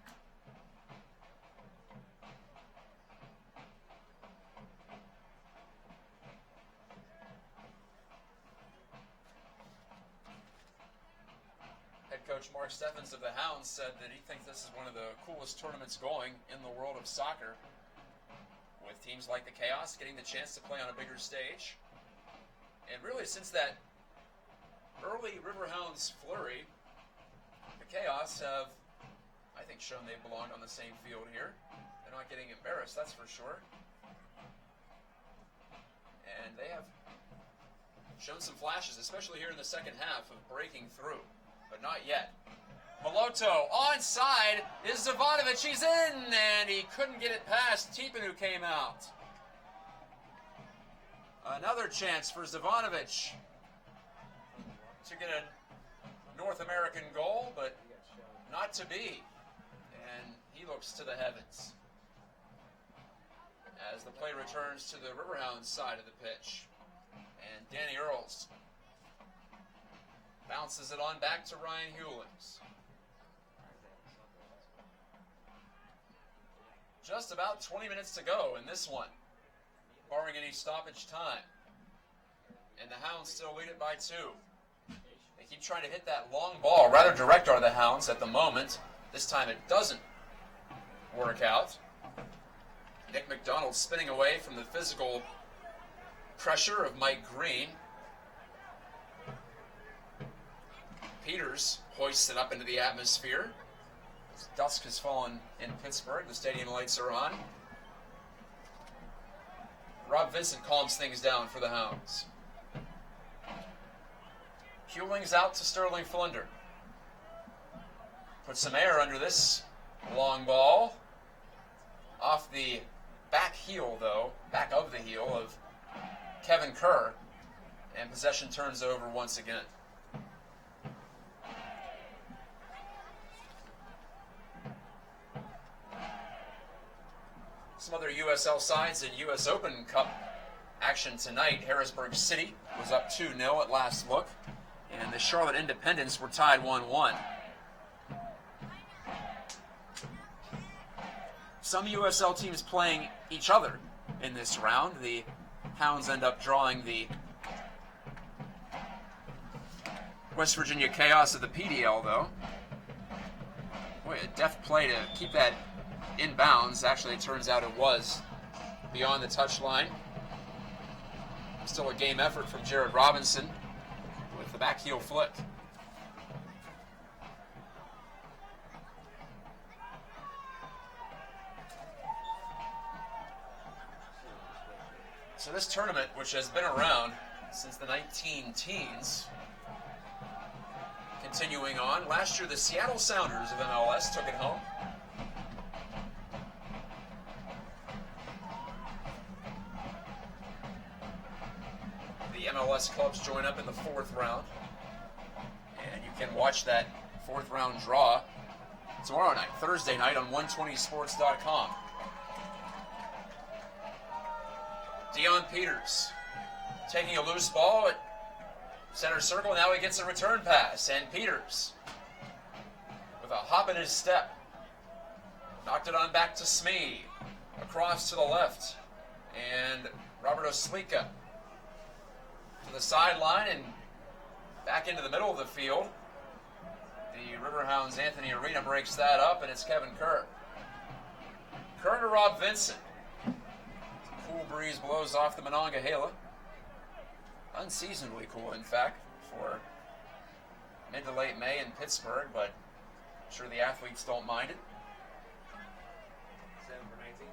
Head coach Mark Steffens of the Hounds said that he thinks this is one of the coolest tournaments going in the world of soccer, with teams like the Chaos getting the chance to play on a bigger stage. And really, since that early Riverhounds flurry, Chaos have, I think, shown they belong on the same field here. They're not getting embarrassed, that's for sure. And they have shown some flashes, especially here in the second half, of breaking through, but not yet. Maloto onside is Ivanovic. He's in, and he couldn't get it past Teepin, who came out. Another chance for Ivanovic to get a North American goal, but not to be. And he looks to the heavens. as the play returns to the Riverhounds side of the pitch. And Danny Earls bounces it on back to Ryan Hewlings. Just about 20 minutes to go in this one, barring any stoppage time. And the Hounds still lead it by 2. They keep trying to hit that long ball. Rather direct are the Hounds at the moment. This time it doesn't work out. Nick McDonald spinning away from the physical pressure of Mike Green. Peters hoists it up into the atmosphere. As dusk has fallen in Pittsburgh. The stadium lights are on. Rob Vincent calms things down for the Hounds. Hewlings out to Sterling Flunder. Put some air under this long ball. Off the back heel, though, back of the heel of Kevin Kerr. And possession turns over once again. Some other USL sides in US Open Cup action tonight. Harrisburg City was up 2-0 at last look. And the Charlotte Independents were tied 1-1. Some USL teams playing each other in this round. The Hounds end up drawing the West Virginia Chaos of the PDL, though. Boy, a deft play to keep that in bounds. Actually, it turns out it was beyond the touchline. Still a game effort from Jared Robinson with the back heel flick. So this tournament, which has been around since the 19-teens, continuing on. Last year, the Seattle Sounders of MLS took it home. The MLS clubs join up in the 4th round. And you can watch that 4th round draw tomorrow night, Thursday night on 120sports.com. Dion Peters taking a loose ball at center circle. Now he gets a return pass. And Peters, with a hop in his step, knocked it on back to Smee. Across to the left. And Robert Oslika to the sideline and back into the middle of the field. The Riverhounds' Anthony Arena breaks that up, and it's Kevin Kerr. Kerr to Rob Vincent. Cool breeze blows off the Monongahela. Unseasonably cool, in fact, for mid to late May in Pittsburgh, but I'm sure the athletes don't mind it. 7 for 19.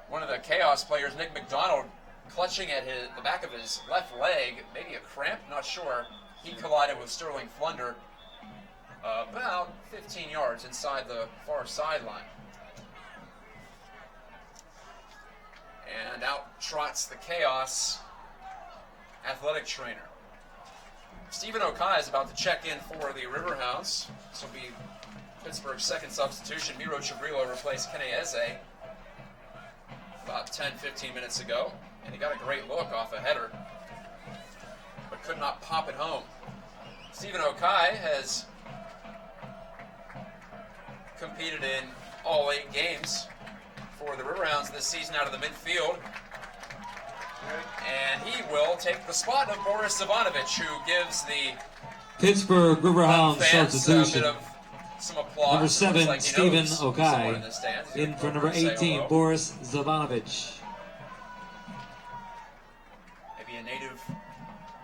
One of the Chaos players, Nick McDonald, clutching at the back of his left leg, maybe a cramp, not sure. He collided with Sterling Flunder about 15 yards inside the far sideline. And out trots the Chaos athletic trainer. Stephen Okai is about to check in for the Riverhounds. This will be Pittsburgh's second substitution. Miro Chabrilo replaced Kenny Eze about 10-15 minutes ago. And he got a great look off a header, but could not pop it home. Stephen Okai has competed in all 8 games for the Riverhounds this season out of the midfield. And he will take the spot of Boris Zivanovic, who gives the Pittsburgh Riverhounds fans substitution. a bit of some applause. Number 7, Looks like he Stephen knows someone in Okai. the stands. In for number Say 18, hello. Boris Zivanovic. Maybe a native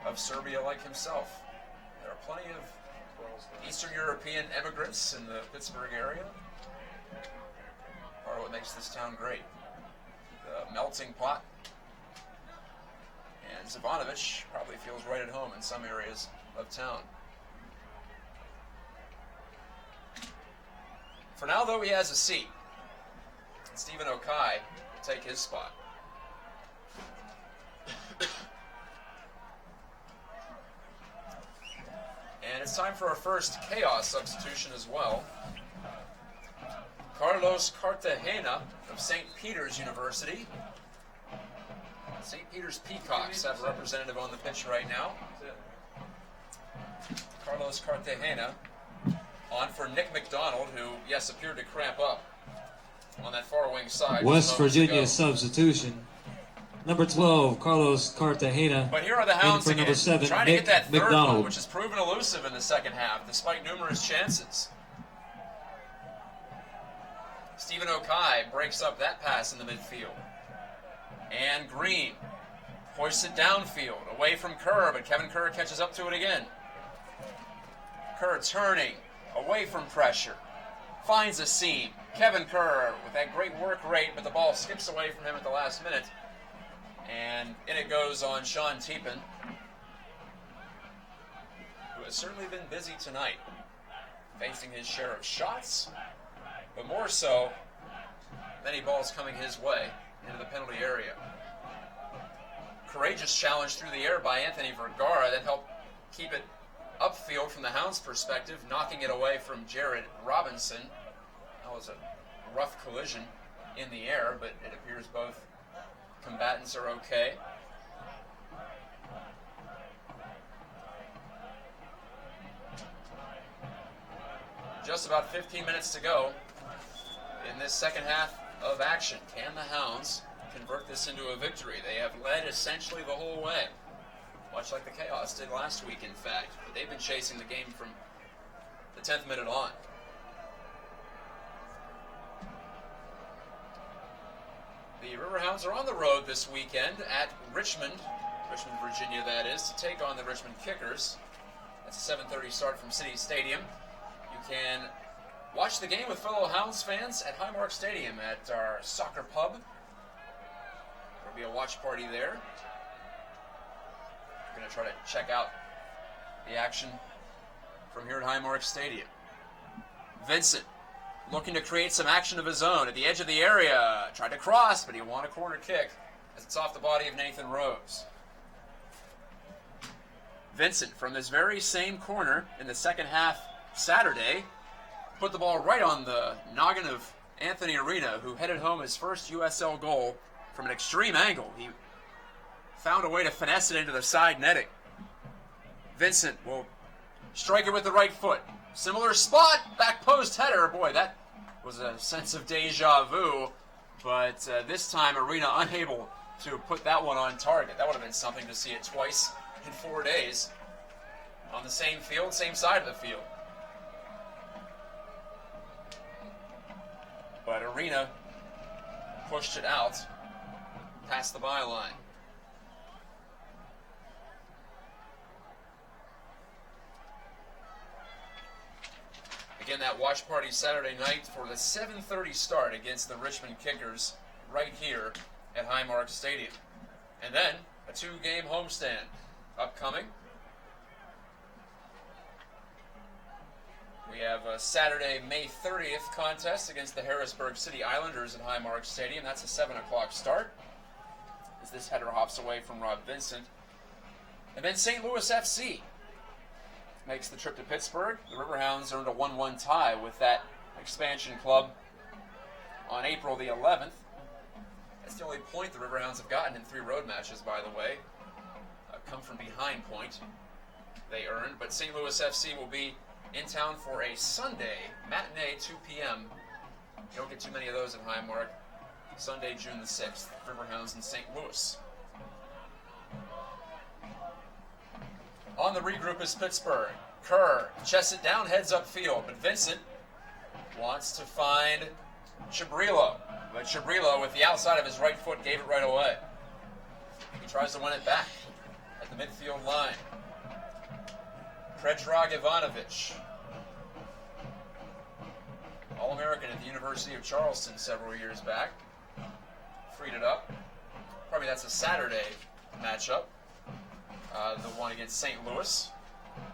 of Serbia like himself. There are plenty of Eastern European immigrants in the Pittsburgh area. Part of what makes this town great. The melting pot. And Zivanovic probably feels right at home in some areas of town. For now, though, he has a seat. Stephen Okai will take his spot. And it's time for our first Chaos substitution as well. Carlos Carlos Cartagena of St. Peter's University. St. Peter's Peacocks have a representative on the pitch right now. Carlos Cartagena on for Nick McDonald, who, yes, appeared to cramp up on that far wing side. West Virginia substitution. Number 12, Carlos Cartagena. But here are the Hounds for again, number 7, trying Nick to get that third McDonald. one, which has proven elusive in the second half, despite numerous chances. Stephen Okai breaks up that pass in the midfield. And Green hoists it downfield, away from Kerr, but Kevin Kerr catches up to it again. Kerr turning, away from pressure, finds a seam. Kevin Kerr with that great work rate, but the ball skips away from him at the last minute. And in it goes on Sean Teepin, who has certainly been busy tonight, facing his share of shots, but more so, many balls coming his way into the penalty area. Courageous challenge through the air by Anthony Vergara that helped keep it upfield from the Hounds' perspective, knocking it away from Jared Robinson. That was a rough collision in the air, but it appears both combatants are okay. Just about 15 minutes to go in this second half of action. Can the Hounds convert this into a victory? They have led essentially the whole way, much like the Chaos did last week, in fact. But they've been chasing the game from the 10th minute on. The Riverhounds are on the road this weekend at Richmond, Virginia that is, to take on the Richmond Kickers. That's a 7:30 start from City Stadium. You can watch the game with fellow Hounds fans at Highmark Stadium at our soccer pub. There'll be a watch party there. We're going to try to check out the action from here at Highmark Stadium. Vincent looking to create some action of his own at the edge of the area. Tried to cross, but he won a corner kick as it's off the body of Nathan Rose. Vincent, from this very same corner in the second half Saturday, put the ball right on the noggin of Anthony Arena, who headed home his first USL goal from an extreme angle. He found a way to finesse it into the side netting. Vincent will strike it with the right foot. Similar spot, back post header. Boy, that was a sense of deja vu. But this time, Arena unable to put that one on target. That would have been something to see it twice in 4 days on the same field, same side of the field. But Arena pushed it out past the byline. Again, that watch party Saturday night for the 7:30 start against the Richmond Kickers right here at Highmark Stadium. And then a 2-game homestand upcoming. We have a Saturday, May 30th contest against the Harrisburg City Islanders at Highmark Stadium. That's a 7 o'clock start as this header hops away from Rob Vincent. And then St. Louis FC makes the trip to Pittsburgh. The Riverhounds earned a 1-1 tie with that expansion club on April the 11th. That's the only point the Riverhounds have gotten in 3 road matches, by the way. Come from behind point they earned. But St. Louis FC will be in town for a Sunday matinee, 2 p.m. You don't get too many of those at Highmark. Sunday, June the 6th, Riverhounds in St. Louis. On the regroup is Pittsburgh. Kerr chests it down, heads upfield, but Vincent wants to find Chabrillo. But Chabrillo, with the outside of his right foot, gave it right away. He tries to win it back at the midfield line. Predrag Ivanovic, All-American at the University of Charleston several years back, freed it up. Probably that's a Saturday matchup, the one against St. Louis.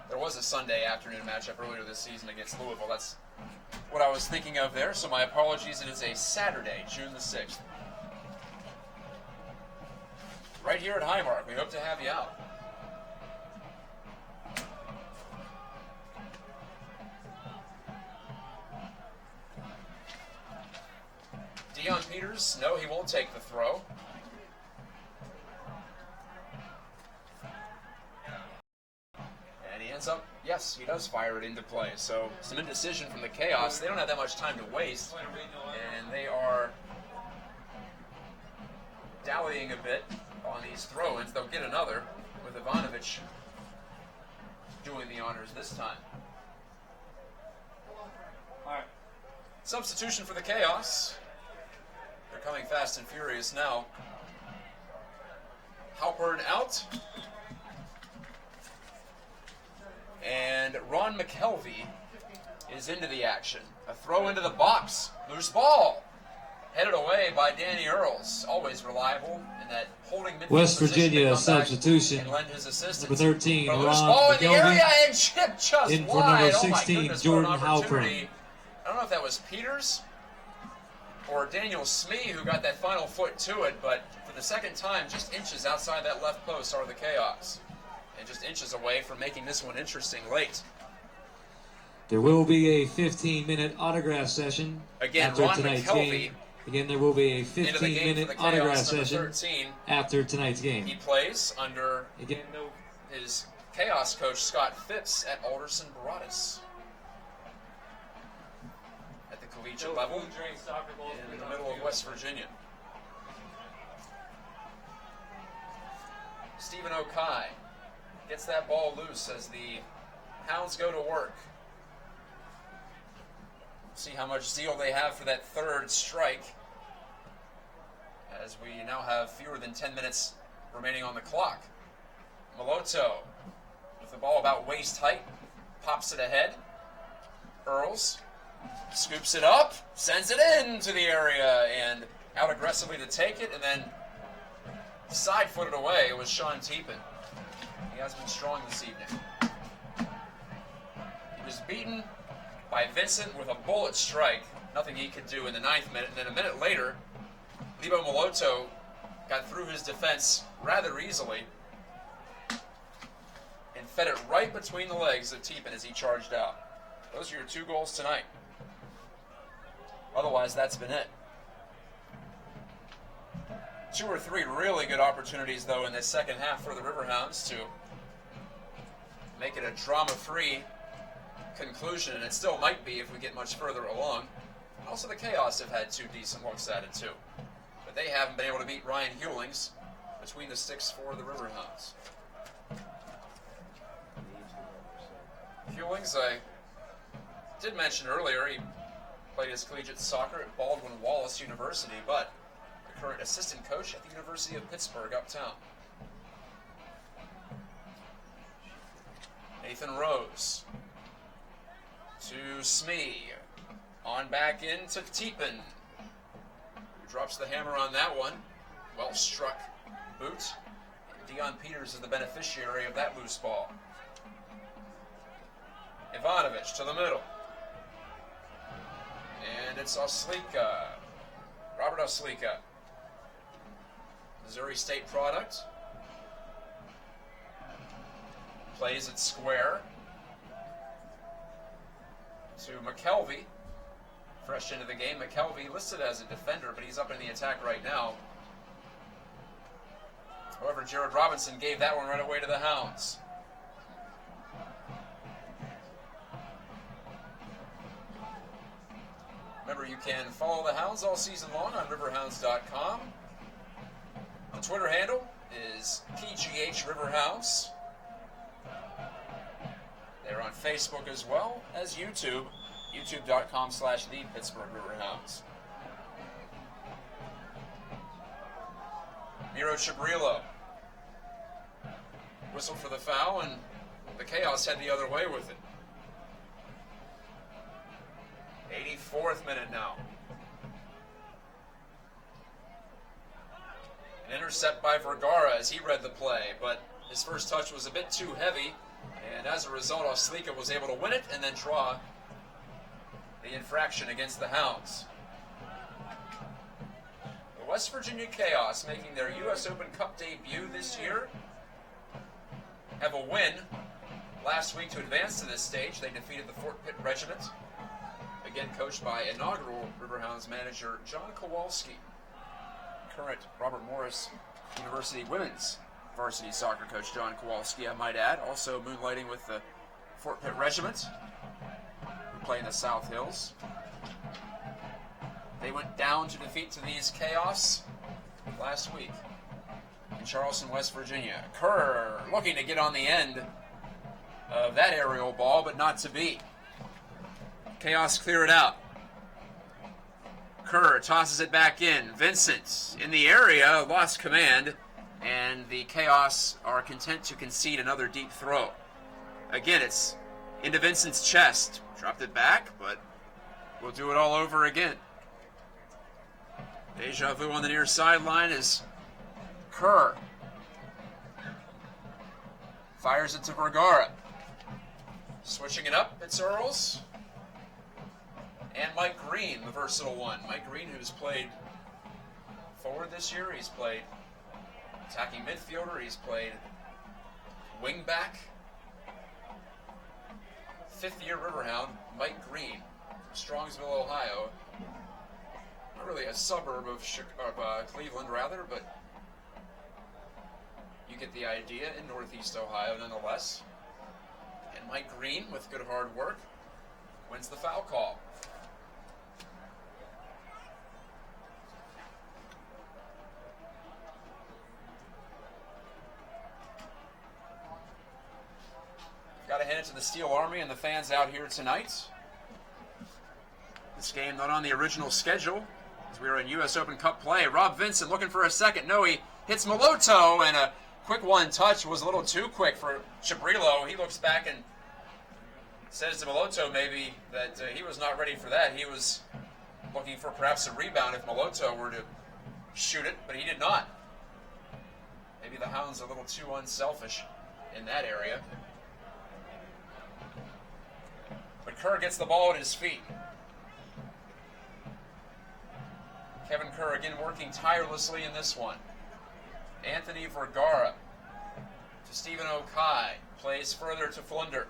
There was a Sunday afternoon matchup earlier this season against Louisville. That's what I was thinking of there, so my apologies. It is a Saturday, June the 6th. Right here at Highmark. We hope to have you out. Peters. No, he won't take the throw. And he ends up, yes, he does fire it into play. So some indecision from the Chaos. They don't have that much time to waste. And they are dallying a bit on these throw-ins. They'll get another with Ivanovic doing the honors this time. Substitution for the Chaos. They're coming fast and furious now. Halpern out. And Ron McKelvey is into the action. A throw into the box. Loose ball. Headed away by Danny Earls. Always reliable in that holding midfield West position to Virginia come back substitution. and lend his assistance. Number 13, But a Ron loose ball in the McKelvey. area and chip just In for wide. number Oh my 16, goodness, Jordan what an opportunity. Halpern. I don't know if that was Peters or Daniel Smee who got that final foot to it, but for the second time, just inches outside that left post are the Chaos. And just inches away from making this one interesting late. There will be a 15-minute autograph session Again, after Ron tonight's McKelvey game. Again, there will be a into the game for 15-minute the autograph Chaos, number session 13. after tonight's game. He plays under Again, his Chaos coach, Scott Phipps, at Alderson Baradas. At the collegiate level in the middle of West Virginia. Stephen Okai gets that ball loose as the Hounds go to work. See how much zeal they have for that third strike, as we now have fewer than 10 minutes remaining on the clock. Moloto with the ball about waist height, pops it ahead. Earls scoops it up, sends it into the area, and out aggressively to take it, and then side-footed away was Sean Teepin. He has been strong this evening. He was beaten by Vincent with a bullet strike. Nothing he could do in the 9th minute. And then a minute later, Lebo Moloto got through his defense rather easily and fed it right between the legs of Teepin as he charged out. Those are your 2 goals tonight. Otherwise, that's been it. 2 or 3 really good opportunities, though, in this second half for the Riverhounds to make it a drama-free conclusion, and it still might be if we get much further along. Also, the Chaos have had 2 decent looks at it, too. But they haven't been able to beat Ryan Hewlings between the sticks for the Riverhounds. Hewlings, I did mention earlier, he played his collegiate soccer at Baldwin-Wallace University, but the current assistant coach at the University of Pittsburgh uptown. Nathan Rose to Smee. On back into Teepin, who drops the hammer on that one. Well struck boot. And Dion Peters is the beneficiary of that loose ball. Ivanovic to the middle. And it's Oslika. Robert Oslika. Missouri State product. Plays it square to McKelvey. Fresh into the game. McKelvey listed as a defender, but he's up in the attack right now. However, Jared Robinson gave that one right away to the Hounds. Remember, you can follow the Hounds all season long on riverhounds.com. The Twitter handle is PGH Riverhounds. They're on Facebook as well as YouTube, youtube.com/the Pittsburgh Riverhounds. Miro Chabrillo whistled for the foul, and the Chaos head the other way with it. 84th minute now. An intercept by Vergara as he read the play, but his first touch was a bit too heavy, and as a result, Oslika was able to win it and then draw the infraction against the Hounds. The West Virginia Chaos, making their U.S. Open Cup debut this year, have a win last week to advance to this stage. They defeated the Fort Pitt Regiment, again coached by inaugural Riverhounds manager John Kowalski. current Robert Morris University women's varsity soccer coach, John Kowalski, I might add, also moonlighting with the Fort Pitt Regiment, who play in the South Hills. They went down to defeat to these Chaos last week in Charleston, West Virginia. Kerr looking to get on the end of that aerial ball, but not to be. Chaos clear it out. Kerr tosses it back in. Vincent in the area, lost command, and the Chaos are content to concede another deep throw. Again, it's into Vincent's chest. Dropped it back, but we'll do it all over again. Deja vu on the near sideline is Kerr. Fires it to Vergara. Switching it up, it's Earls. And Mike Green, the versatile one. Mike Green, who's played forward this year. He's played attacking midfielder. He's played wing back. Fifth-year Riverhound, Mike Green, Strongsville, Ohio. Not really a suburb of Cleveland, rather, but you get the idea, in Northeast Ohio, nonetheless. And Mike Green, with good hard work, wins the foul call. Got to hand it to the Steel Army and the fans out here tonight. This game not on the original schedule, as we were in U.S. Open Cup play. Rob Vincent looking for a second. No, he hits Moloto, and a quick one-touch was a little too quick for Chabrillo. He looks back and says to Moloto maybe that he was not ready for that. He was looking for perhaps a rebound if Moloto were to shoot it, but he did not. Maybe the Hounds a little too unselfish in that area. But Kerr gets the ball at his feet. Kevin Kerr again working tirelessly in this one. Anthony Vergara to Stephen Okai. Plays further to Flunder.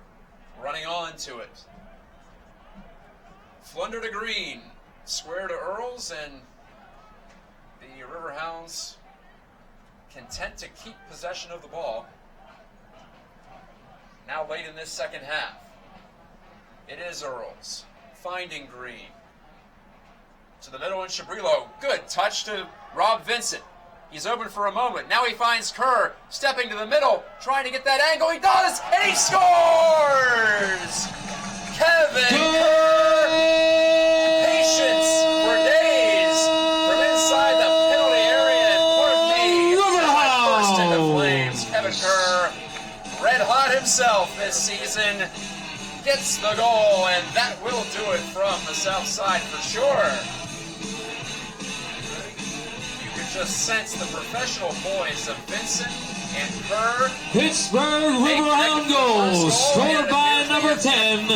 Running on to it. Flunder to Green. Square to Earls, and the Riverhounds content to keep possession of the ball. Now late in this second half. It is Earls finding Green. To the middle and Chabrillo. Good touch to Rob Vincent. He's open for a moment. Now he finds Kerr stepping to the middle, trying to get that angle. He does, and he scores! Kevin Kerr. Patience for days from inside the penalty area. And pardon me, burst into flames. Kevin Kerr, red hot himself this season, gets the goal, and that will do it from the south side for sure. You can just sense the professional poise of Vincent and Kerr. Pittsburgh Riverhound goals, scored by number 10,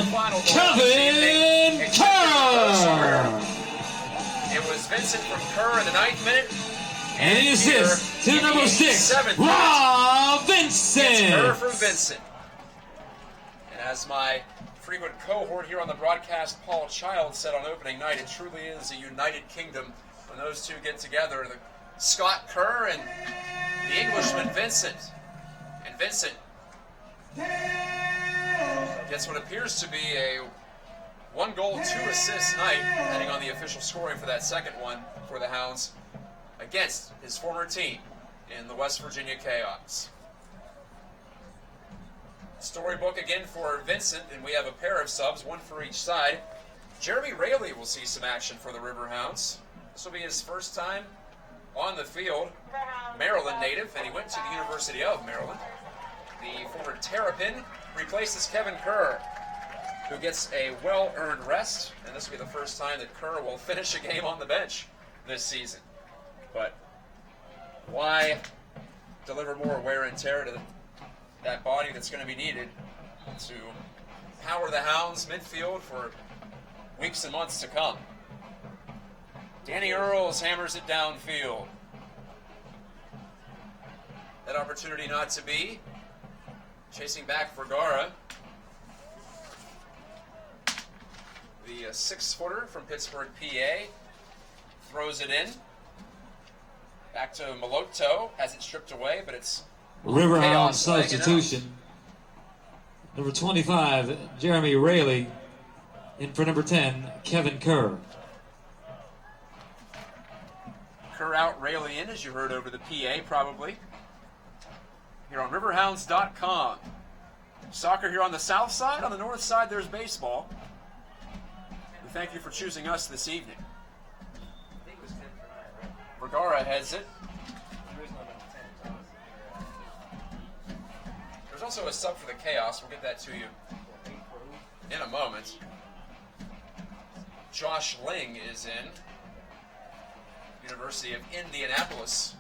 Kevin Kerr. It was Vincent from Kerr in the 9th minute. And the assist to number 6, Rob Vincent. It's Kerr from Vincent. And as my frequent cohort here on the broadcast, Paul Child, said on opening night, it truly is a united kingdom when those two get together. The Scott Kerr and the Englishman Vincent. And Vincent gets what appears to be a 1-goal, 2-assist night, depending on the official scoring for that second one for the Hounds, against his former team in the West Virginia Chaos. Storybook again for Vincent, and we have a pair of subs, one for each side. Jeremy Raley will see some action for the Riverhounds. This will be his first time on the field. Maryland native, and he went to the University of Maryland. The former Terrapin replaces Kevin Kerr, who gets a well-earned rest, and this will be the first time that Kerr will finish a game on the bench this season. But why deliver more wear and tear to that body that's going to be needed to power the Hounds midfield for weeks and months to come? Danny Earls hammers it downfield. That opportunity not to be. Chasing back Vergara. The 6-footer from Pittsburgh, PA, throws it in. Back to Moloto, has it stripped away, but it's Riverhound Chaos laying it out. substitution. Number 25, Jeremy Rayleigh. In for number 10, Kevin Kerr. Kerr out, Rayleigh in, as you heard over the PA probably. Here on Riverhounds.com. Soccer here on the south side. On the north side, there's baseball. We thank you for choosing us this evening. Vergara heads it. There's also a sub for the Chaos. We'll get that to you in a moment. Josh Ling is in. University of Indianapolis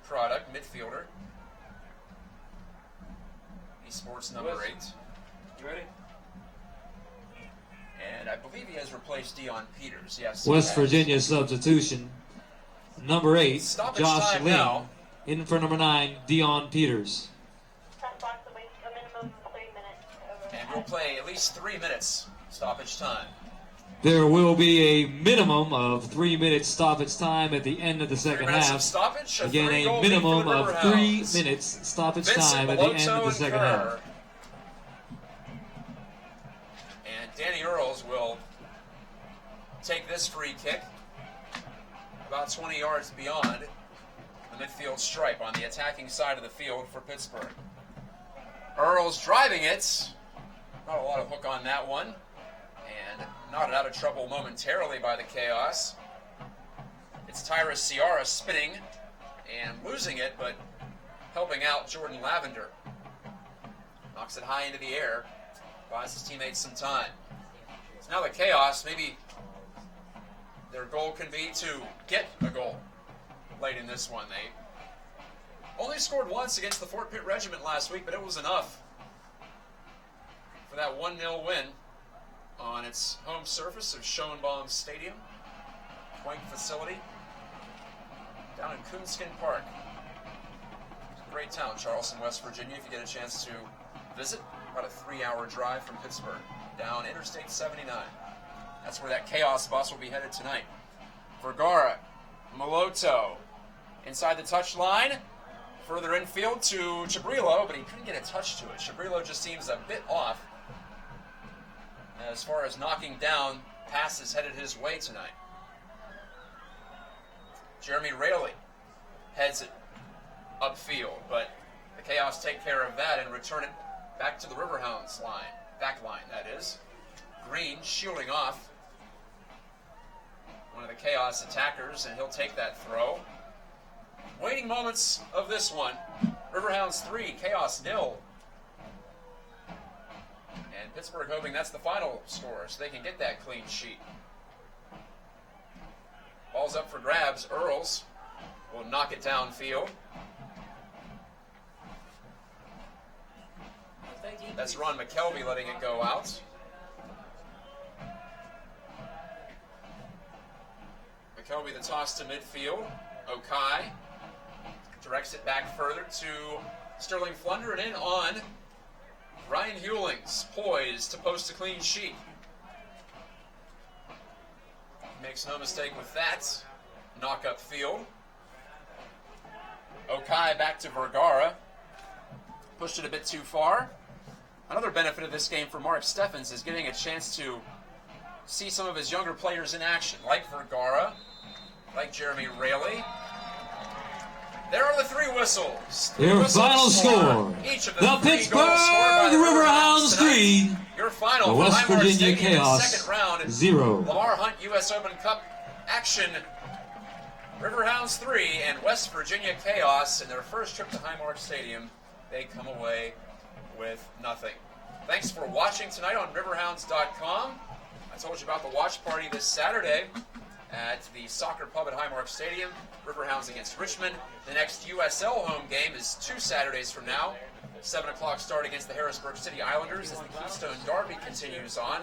product, midfielder. Esports number 8. You ready? And I believe he has replaced Dion Peters. Yes. West Virginia substitution. Number 8, Stoppage Josh time Ling. now. In for number 9, Dion Peters. And we'll play at least 3 minutes stoppage time. There will be a minimum of 3 minutes stoppage time at the end of the 3 second minutes of half. stoppage. Again, a minimum of 3 minutes stoppage time at the end of the second half. And Danny Earls will take this free kick about 20 yards beyond the midfield stripe on the attacking side of the field for Pittsburgh. Earls driving it. Not a lot of hook on that one. And not out of trouble momentarily by the Chaos. It's Tyra Ciara spinning and losing it, but helping out Jordan Lavender. Knocks it high into the air, buys his teammates some time. So now the Chaos, maybe their goal can be to get a goal late in this one. They only scored once against the Fort Pitt Regiment last week, but it was enough for that 1-0 win on its home surface of Schoenbaum Stadium. Quaint facility down in Coonskin Park. It's a great town, Charleston, West Virginia, if you get a chance to visit. About a 3-hour drive from Pittsburgh down Interstate 79. That's where that Chaos bus will be headed tonight. Vergara, Moloto, inside the touch line. Further infield to Chabrillo, but he couldn't get a touch to it. Chabrillo just seems a bit off as far as knocking down passes headed his way tonight. Jeremy Rayleigh heads it upfield, but the Chaos take care of that and return it back to the Riverhounds line. Back line, that is. Green shielding off one of the Chaos attackers, and he'll take that throw. Waiting moments of this one. Riverhounds 3, Chaos 0. And Pittsburgh hoping that's the final score so they can get that clean sheet. Ball's up for grabs. Earls will knock it downfield. That's Ron McKelvey letting it go out. McKelvey the toss to midfield. Okai directs it back further to Sterling Flunder and in on Ryan Hewlings, poised to post a clean sheet. Makes no mistake with that. Knock up field. Okai back to Vergara. Pushed it a bit too far. Another benefit of this game for Mark Steffens is getting a chance to see some of his younger players in action, like Vergara, like Jeremy Rayleigh. There are the 3 whistles. Your final score. Each of The Pittsburgh Riverhounds 3. Your final The for West Highmark Virginia Stadium Chaos second round. 0. Lamar Hunt U.S. Open Cup action. Riverhounds 3 and West Virginia Chaos in their first trip to Highmark Stadium. They come away with nothing. Thanks for watching tonight on Riverhounds.com. I told you about the watch party this Saturday at the soccer pub at Highmark Stadium. Riverhounds against Richmond. The next USL home game is 2 Saturdays from now. 7 o'clock start against the Harrisburg City Islanders as the Keystone Derby continues on.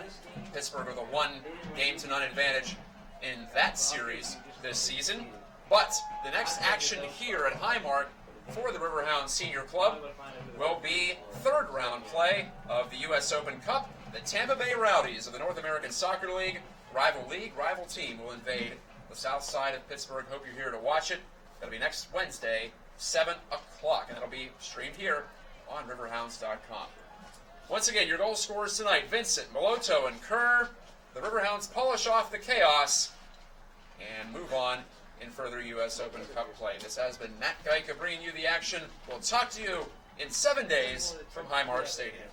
Pittsburgh with a 1-game-to-none advantage in that series this season. But the next action here at Highmark for the Riverhounds Senior Club will be 3rd round play of the U.S. Open Cup. The Tampa Bay Rowdies of the North American Soccer League, rival team, will invade the south side of Pittsburgh. Hope you're here to watch it. That'll be next Wednesday, 7 o'clock, and that'll be streamed here on Riverhounds.com. Once again, your goal scorers tonight: Vincent, Moloto, and Kerr. The Riverhounds polish off the chaos and move on in further U.S. Open Cup play. This has been Matt Geica bringing you the action. We'll talk to you in 7 days from Highmark Stadium.